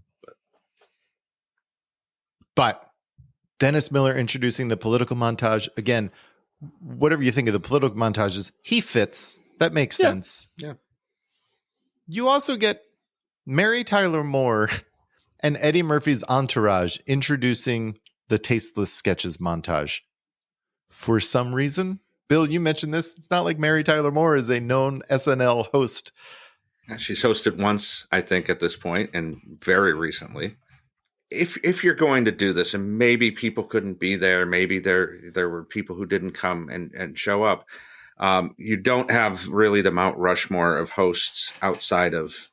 But Dennis Miller introducing the political montage. Again, whatever you think of the political montages, he fits. That makes sense. Yeah. You also get Mary Tyler Moore and Eddie Murphy's entourage introducing the Tasteless Sketches montage. For some reason, Bill, you mentioned this. It's not like Mary Tyler Moore is a known SNL host. She's hosted once, I think, at this point, and very recently. If you're going to do this, and maybe people couldn't be there, maybe there were people who didn't come and show up, you don't have really the Mount Rushmore of hosts outside of,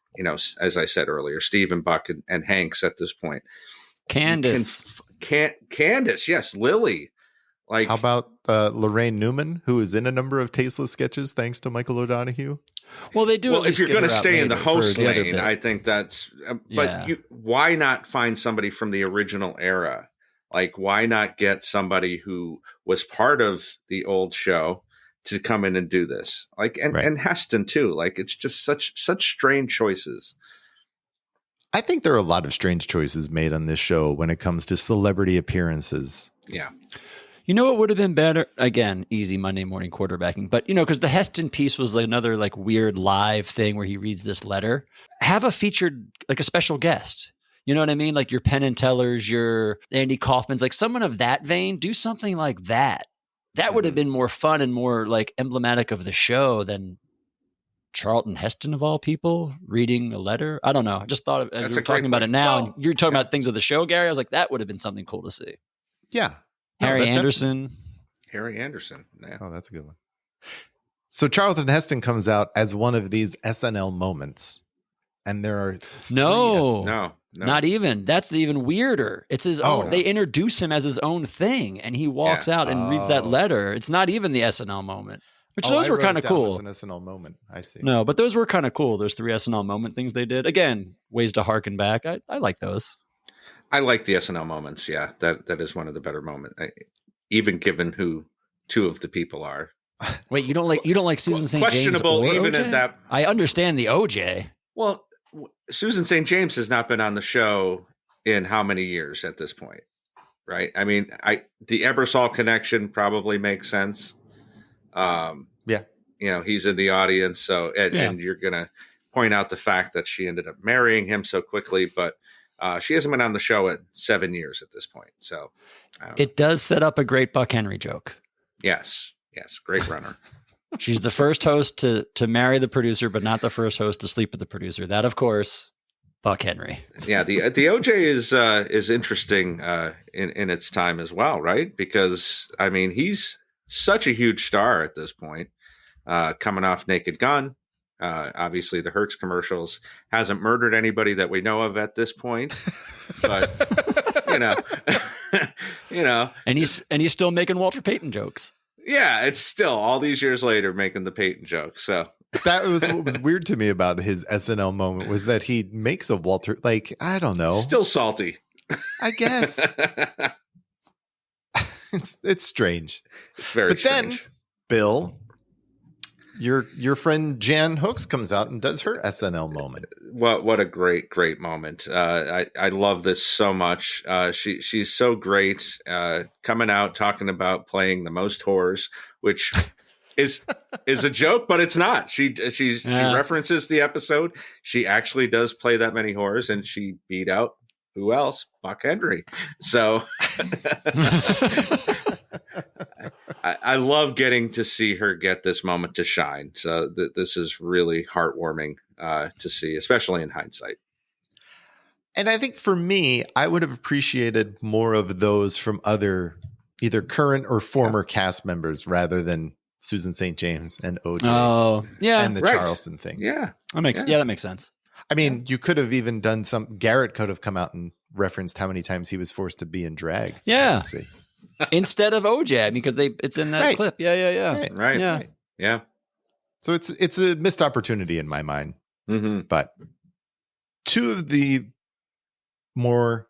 as I said earlier, Steve and Buck and Hanks at this point. Candace. Candace, yes, Lily. Like, how about Lorraine Newman, who is in a number of Tasteless Sketches thanks to Michael O'Donoghue? Well, they do. Well, if you're going to stay in the host lane, I think that's. But Yeah. why not find somebody from the original era? Like, why not get somebody who was part of the old show to come in and do this? Like, and Heston too. Like, it's just such strange choices. I think there are a lot of strange choices made on this show when it comes to celebrity appearances. Yeah. You know what would have been better? Again, easy Monday morning quarterbacking. But, because the Heston piece was like another like weird live thing where he reads this letter. Have a featured, like a special guest. You know what I mean? Like your Penn and Tellers, your Andy Kaufman's, like someone of that vein. Do something like that. That would have been more fun and more like emblematic of the show than Charlton Heston of all people reading a letter. I don't know. I just thought as you were talking about it now, and you're talking about things of the show, Gary. I was like, that would have been something cool to see. Yeah. Harry Anderson. Harry Anderson. Yeah. Oh, that's a good one. So Charlton Heston comes out as one of these SNL moments. And there are No. Not even. That's even weirder. It's his own. They introduce him as his own thing, and he walks out and reads that letter. It's not even the SNL moment, which those were kind of cool. It's an SNL moment. I see. No, but those were kind of cool. Those 3 SNL moment things they did. Again, ways to harken back. I like those. I like the SNL moments. Yeah, that is one of the better moments, even given who 2 of the people are. Wait, you don't like Susan St. James? Questionable, even OJ? at that. I understand the OJ. Well, Susan St. James has not been on the show in how many years at this point, right? I mean, the Ebersol connection probably makes sense. He's in the audience, so and you're gonna point out the fact that she ended up marrying him so quickly, but. She hasn't been on the show in 7 years at this point. So it does set up a great Buck Henry joke. Yes. Great runner. She's the first host to marry the producer, but not the first host to sleep with the producer. That, of course, Buck Henry. Yeah. The OJ is interesting in its time as well, right? Because I mean, he's such a huge star at this point, coming off Naked Gun. Obviously, the Hertz commercials, hasn't murdered anybody that we know of at this point, but and he's still making Walter Payton jokes. Yeah, it's still all these years later making the Payton joke. So that was what was weird to me about his SNL moment was that he makes a Walter, like, I don't know, still salty, I guess. It's strange. It's very strange. Then, Bill. Your friend Jan Hooks comes out and does her SNL moment. What a great moment. I love this so much. She's so great, coming out talking about playing the most whores, which is a joke, but it's not. She references the episode. She actually does play that many whores, and she beat out who else? Buck Henry. So I love getting to see her get this moment to shine. So this is really heartwarming to see, especially in hindsight. And I think for me, I would have appreciated more of those from other either current or former cast members rather than Susan St. James and OJ Oh, yeah. and the right. Charleston thing. Yeah. That makes sense. I mean, you could have even done Garrett could have come out and referenced how many times he was forced to be in drag. Yeah. For God's sakes. Instead of OJ, because it's in that Right. clip. Yeah. Right. Yeah. Yeah. So it's a missed opportunity in my mind. Mm-hmm. But two of the more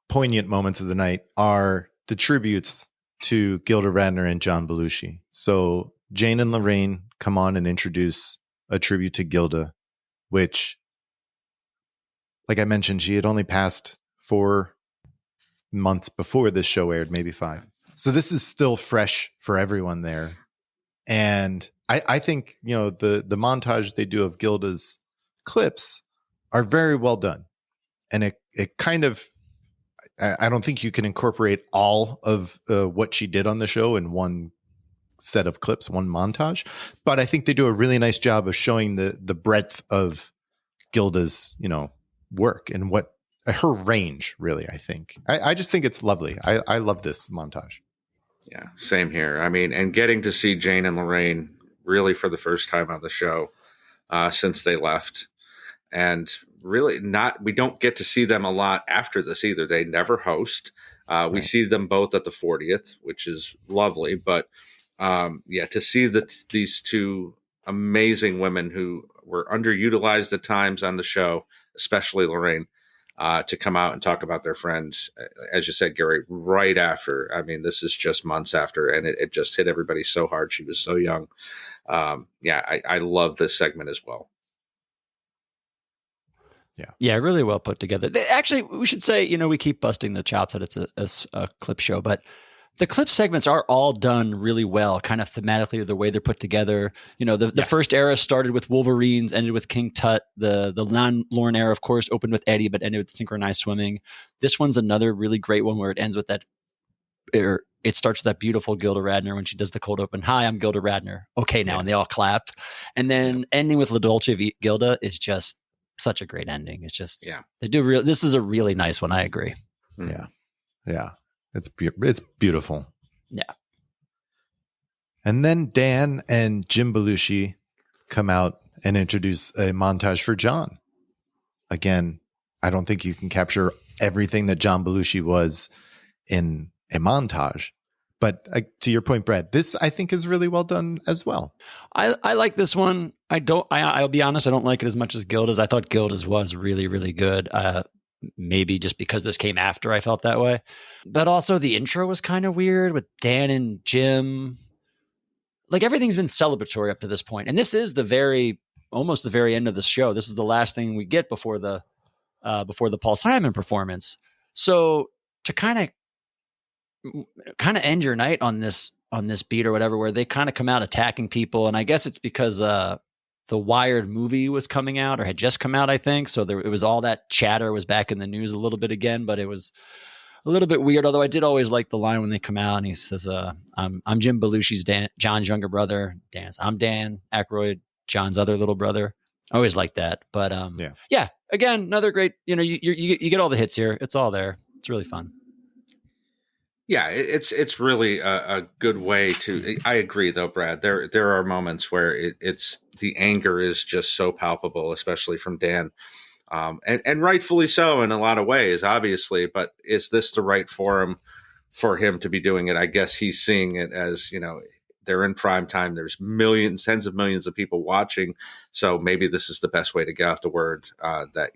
poignant moments of the night are the tributes to Gilda Radner and John Belushi. So Jane and Lorraine come on and introduce a tribute to Gilda, which, like I mentioned, she had only passed 4 months before this show aired, maybe 5. So this is still fresh for everyone there. And I think, the montage they do of Gilda's clips are very well done. And it kind of, I don't think you can incorporate all of what she did on the show in one set of clips, one montage. But I think they do a really nice job of showing the breadth of Gilda's, work and what her range, really, I think. I just think it's lovely. I love this montage. Yeah, same here. I mean, and getting to see Jane and Lorraine really for the first time on the show since they left. And really we don't get to see them a lot after this either. They never host. We see them both at the 40th, which is lovely. But to see these two amazing women who were underutilized at times on the show, especially Lorraine, to come out and talk about their friends, as you said, Gary, right after. I mean, this is just months after, and it just hit everybody so hard. She was so young. I love this segment as well. Yeah, really well put together. Actually, we should say, we keep busting the chops that it's a clip show, but the clip segments are all done really well, kind of thematically, the way they're put together. The first era started with Wolverines, ended with King Tut. The non-Lauren era, of course, opened with Eddie, but ended with synchronized swimming. This one's another really great one where it ends with that, it starts with that beautiful Gilda Radner when she does the cold open. Hi, I'm Gilda Radner. Okay, now, and they all clap. And then ending with La Dolce Gilda is just such a great ending. It's just, this is a really nice one. I agree. Yeah. Yeah. It's beautiful. Yeah. And then Dan and Jim Belushi come out and introduce a montage for John. Again, I don't think you can capture everything that John Belushi was in a montage. But to your point, Brad, this I think is really well done as well. I like this one. I'll be honest, I don't like it as much as Gilda's. I thought Gilda's was really, really good. Maybe just because this came after I felt that way. But also the intro was kind of weird with Dan and Jim. Like everything's been celebratory up to this point. And this is almost the very end of the show. This is the last thing we get before the Paul Simon performance. So to kind of end your night on this beat or whatever, where they kind of come out attacking people. And I guess it's because the Wired movie was coming out or had just come out, I think. So it was all that chatter was back in the news a little bit again, but it was a little bit weird. Although I did always like the line when they come out and he says, I'm Jim Belushi's John's younger brother. I'm Dan Aykroyd, John's other little brother. I always liked that. But again, another great, you get all the hits here. It's all there. It's really fun. Yeah, it's really a good way to. I agree, though, Brad. There are moments where it's the anger is just so palpable, especially from Dan, and rightfully so in a lot of ways, obviously. But is this the right forum for him to be doing it? I guess he's seeing it as they're in prime time. There's tens of millions of people watching. So maybe this is the best way to get out the word that,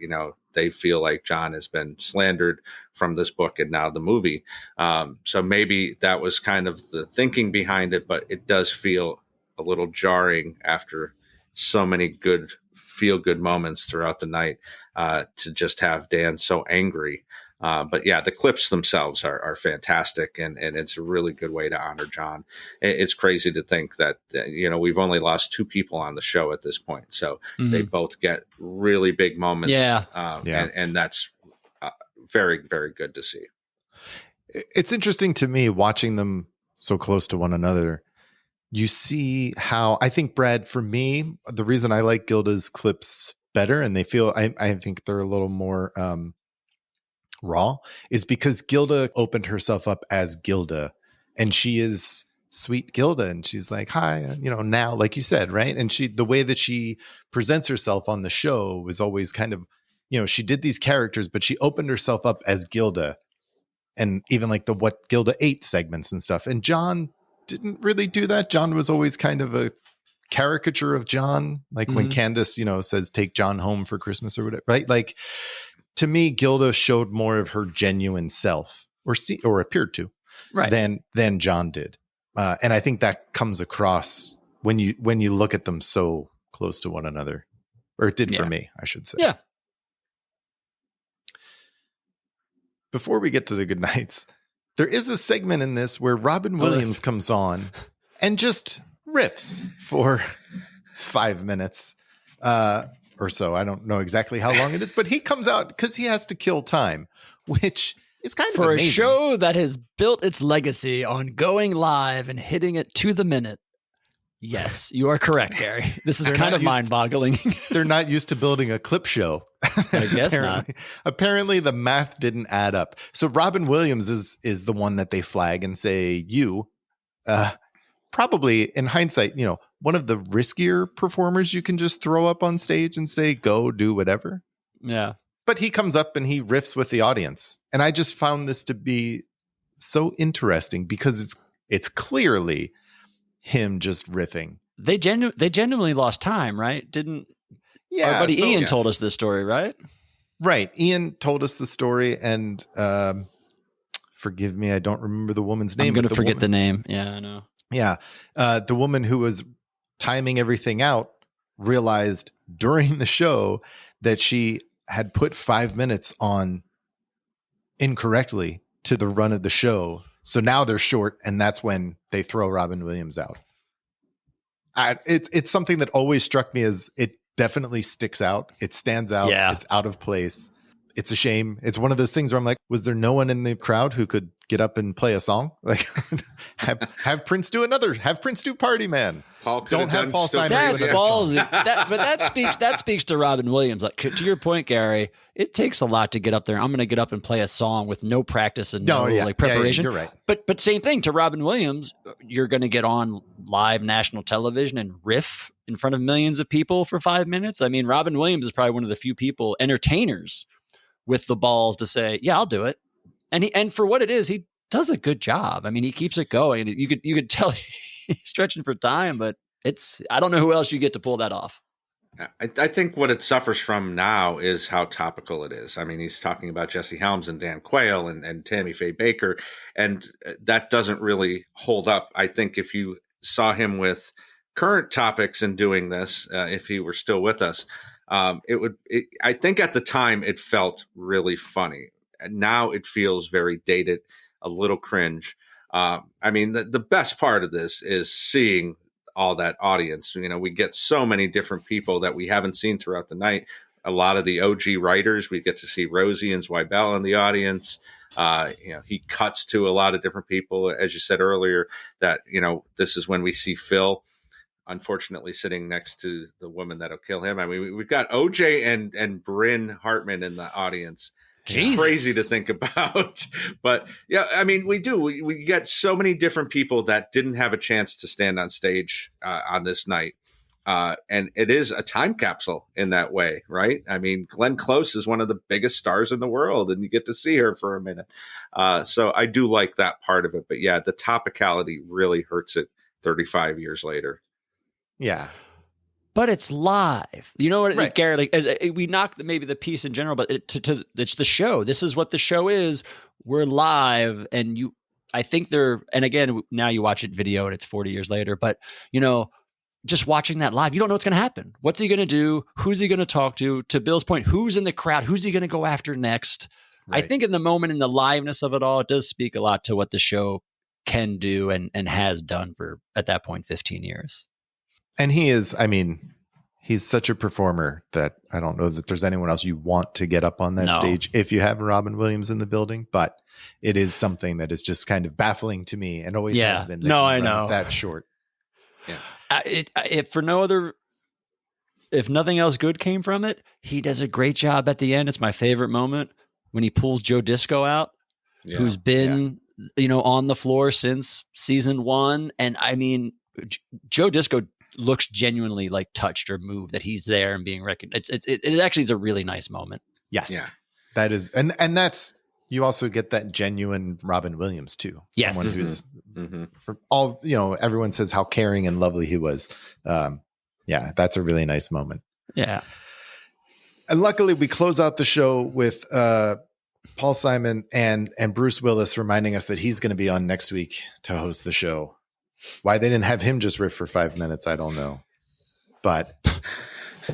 they feel like John has been slandered from this book and now the movie. So maybe that was kind of the thinking behind it, but it does feel a little jarring after so many good feel-good moments throughout the night to just have Dan so angry. But yeah, the clips themselves are fantastic, and it's a really good way to honor John. It's crazy to think that we've only lost 2 people on the show at this point, so they both get really big moments. And that's very, very good to see. It's interesting to me watching them so close to one another. You see how I think, Brad, for me, the reason I like Gilda's clips better, and they feel I think they're a little more raw, is because Gilda opened herself up as Gilda, and she is sweet Gilda, and she's like, hi, now, like you said, right? And the way that she presents herself on the show was always kind of, she did these characters, but she opened herself up as Gilda, and even like the what Gilda ate segments and stuff. And John didn't really do that. John was always kind of a caricature of John, like when Candace, says take John home for Christmas or whatever, right? Like, to me, Gilda showed more of her genuine self, or appeared to, right, than John did. And I think that comes across when you look at them so close to one another, or it did for me, I should say. Yeah. Before we get to the good nights, there is a segment in this where Robin Williams comes on and just riffs for 5 minutes or so. I don't know exactly how long it is, but he comes out because he has to kill time, which is kind of amazing. For a show that has built its legacy on going live and hitting it to the minute. Yes, you are correct, Gary. This is kind of mind-boggling. They're not used to building a clip show. I guess not. Apparently, the math didn't add up. So Robin Williams is the one that they flag and say, probably in hindsight, one of the riskier performers you can just throw up on stage and say, go do whatever. Yeah. But he comes up and he riffs with the audience. And I just found this to be so interesting because it's clearly him just riffing. They genuinely lost time, right? Didn't our buddy Ian told us this story, right? Right. Ian told us the story, and forgive me, I don't remember the woman's name. I'm going to forget the name. Yeah, I know. Yeah. The woman who was timing everything out realized during the show that she had put 5 minutes on incorrectly to the run of the show. So now they're short, and that's when they throw Robin Williams out. It's something that always struck me as it definitely sticks out. It stands out. Yeah. It's out of place. It's a shame. It's one of those things where I'm like, was there no one in the crowd who could get up and play a song? Like, have Prince do Party Man. Don't have Paul Simon. That's ballsy. That speaks to Robin Williams. Like, to your point, Gary, it takes a lot to get up there. I'm going to get up and play a song with no practice and no preparation. Yeah, you're right. But same thing to Robin Williams. You're going to get on live national television and riff in front of millions of people for 5 minutes. I mean, Robin Williams is probably one of the few entertainers with the balls to say, yeah, I'll do it. And for what it is, he does a good job. I mean, he keeps it going. You could tell he's stretching for time, but I don't know who else you get to pull that off. I think what it suffers from now is how topical it is. I mean, he's talking about Jesse Helms and Dan Quayle and Tammy Faye Baker, and that doesn't really hold up. I think if you saw him with current topics and doing this, if he were still with us, I think at the time it felt really funny. And now it feels very dated, a little cringe. I mean, the best part of this is seeing all that audience. We get so many different people that we haven't seen throughout the night. A lot of the OG writers, we get to see Rosie and Zweibel in the audience. He cuts to a lot of different people. As you said earlier, that, this is when we see Phil, unfortunately, sitting next to the woman that'll kill him. I mean, we've got OJ and Bryn Hartman in the audience. Jesus. Crazy to think about. But yeah, I mean, we do. We get so many different people that didn't have a chance to stand on stage on this night. And it is a time capsule in that way, right? I mean, Glenn Close is one of the biggest stars in the world, and you get to see her for a minute. So I do like that part of it. But yeah, the topicality really hurts it 35 years later. Yeah. But it's live. You know what, right. Gary? Like, we knock maybe the piece in general, but it's the show. This is what the show is. We're live, and I think and again, now you watch it video, and it's 40 years later. But just watching that live, you don't know what's going to happen. What's he going to do? Who's he going to talk to? To Bill's point, who's in the crowd? Who's he going to go after next? Right. I think in the moment, in the liveness of it all, it does speak a lot to what the show can do and has done for, at that point, 15 years. And he's such a performer that I don't know that there's anyone else you want to get up on that stage if you have Robin Williams in the building, but it is something that is just kind of baffling to me and always has been. I know. That short. Yeah. If nothing else good came from it, he does a great job at the end. It's my favorite moment when he pulls Joe Disco out, who's been on the floor since season 1. And I mean, Joe Disco looks genuinely like touched or moved that he's there and being recognized. It actually is a really nice moment. Yes. Yeah. That is. And that's, you also get that genuine Robin Williams too. Yes. Someone who's for all, everyone says how caring and lovely he was. Yeah, that's a really nice moment. Yeah. And luckily we close out the show with Paul Simon and Bruce Willis reminding us that he's going to be on next week to host the show. Why they didn't have him just riff for 5 minutes, I don't know. But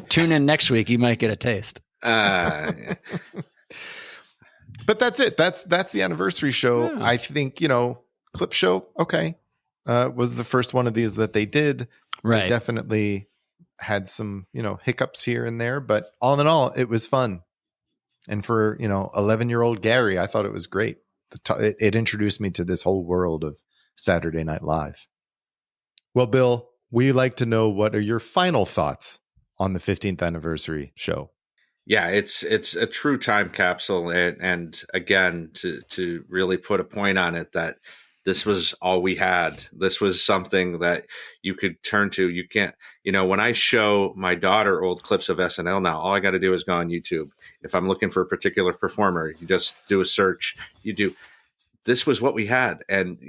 tune in next week. You might get a taste. But that's it. That's the anniversary show. Yeah. I think, clip show. Okay. Was the first one of these that they did. Right. They definitely had some, hiccups here and there, but all in all, it was fun. And for, 11-year-old Gary, I thought it was great. It introduced me to this whole world of Saturday Night Live. Well, Bill, we like to know, what are your final thoughts on the 15th anniversary show? Yeah, it's a true time capsule. And again, to really put a point on it, that this was all we had. This was something that you could turn to. You can't, when I show my daughter old clips of SNL now, all I got to do is go on YouTube. If I'm looking for a particular performer, you just do a search. This was what we had. And,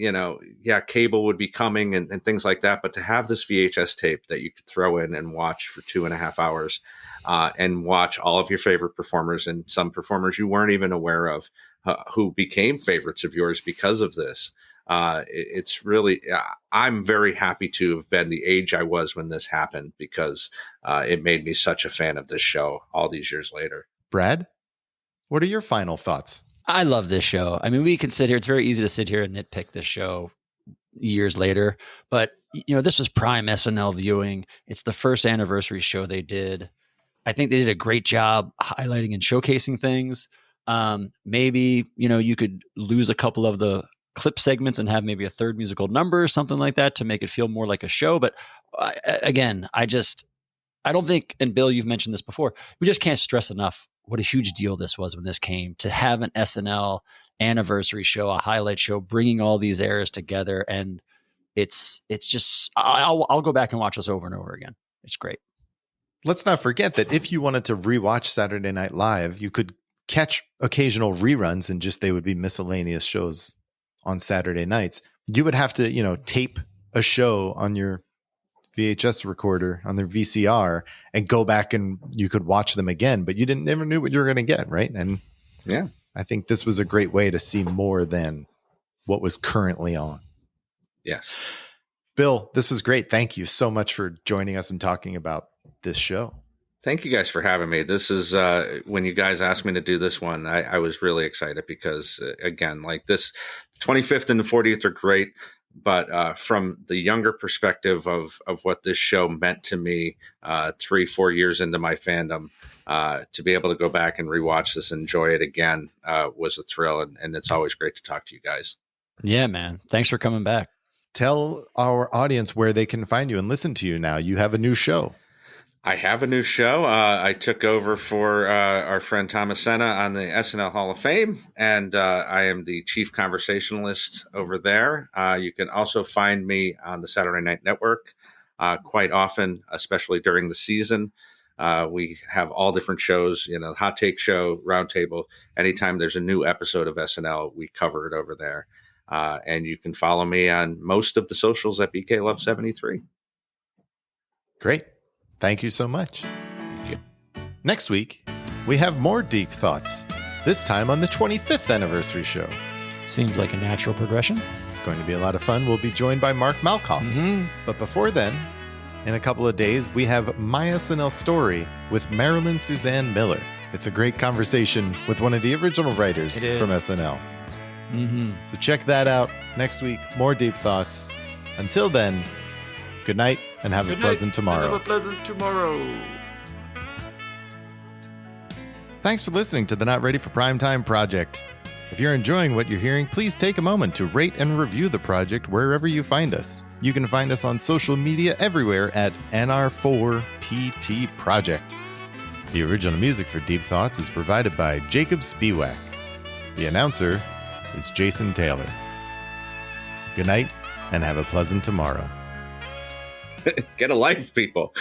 cable would be coming and things like that. But to have this VHS tape that you could throw in and watch for 2.5 hours and watch all of your favorite performers and some performers you weren't even aware of who became favorites of yours because of this. It's really, I'm very happy to have been the age I was when this happened, because it made me such a fan of this show all these years later. Brad, what are your final thoughts? I love this show. I mean, we can sit here. It's very easy to sit here and nitpick this show years later, but this was prime SNL viewing. It's the first anniversary show they did. I think they did a great job highlighting and showcasing things. Maybe, you could lose a couple of the clip segments and have maybe a third musical number or something like that to make it feel more like a show. But again, I don't think, and Bill, you've mentioned this before, we just can't stress enough what a huge deal this was when this came, to have an SNL anniversary show, a highlight show, bringing all these eras together. And it's just, I'll go back and watch this over and over again. It's great. Let's not forget that if you wanted to rewatch Saturday Night Live, you could catch occasional reruns, and just, they would be miscellaneous shows on Saturday nights. You would have to, tape a show on your VHS recorder, on their VCR, and go back and you could watch them again, but you never knew what you were going to get. Right. And yeah, I think this was a great way to see more than what was currently on. Yes. Bill, this was great. Thank you so much for joining us and talking about this show. Thank you guys for having me. This is when you guys asked me to do this one, I was really excited because, again, like this 25th and the 40th are great. But from the younger perspective of what this show meant to me 3-4 years into my fandom, to be able to go back and rewatch this and enjoy it again was a thrill. And it's always great to talk to you guys. Yeah, man. Thanks for coming back. Tell our audience where they can find you and listen to you now. You have a new show. I have a new show. I took over for our friend Thomas Senna on the SNL Hall of Fame, and I am the chief conversationalist over there. You can also find me on the Saturday Night Network quite often, especially during the season. We have all different shows, Hot Take Show, Roundtable. Anytime there's a new episode of SNL, we cover it over there. And you can follow me on most of the socials at BKLove73. Great. Thank you so much. Thank you. Next week, we have more deep thoughts, this time on the 25th anniversary show. Seems like a natural progression. It's going to be a lot of fun. We'll be joined by Mark Malkoff. Mm-hmm. But before then, in a couple of days, we have My SNL Story with Marilyn Suzanne Miller. It's a great conversation with one of the original writers from SNL. Mm-hmm. So check that out next week. More deep thoughts. Until then, good night and have a pleasant tomorrow. Have a pleasant tomorrow. Thanks for listening to the Not Ready for Primetime Project. If you're enjoying what you're hearing, please take a moment to rate and review the project wherever you find us. You can find us on social media everywhere at NR4PT Project. The original music for Deep Thoughts is provided by Jacob Spiewak. The announcer is Jason Taylor. Good night and have a pleasant tomorrow. Get a life, people.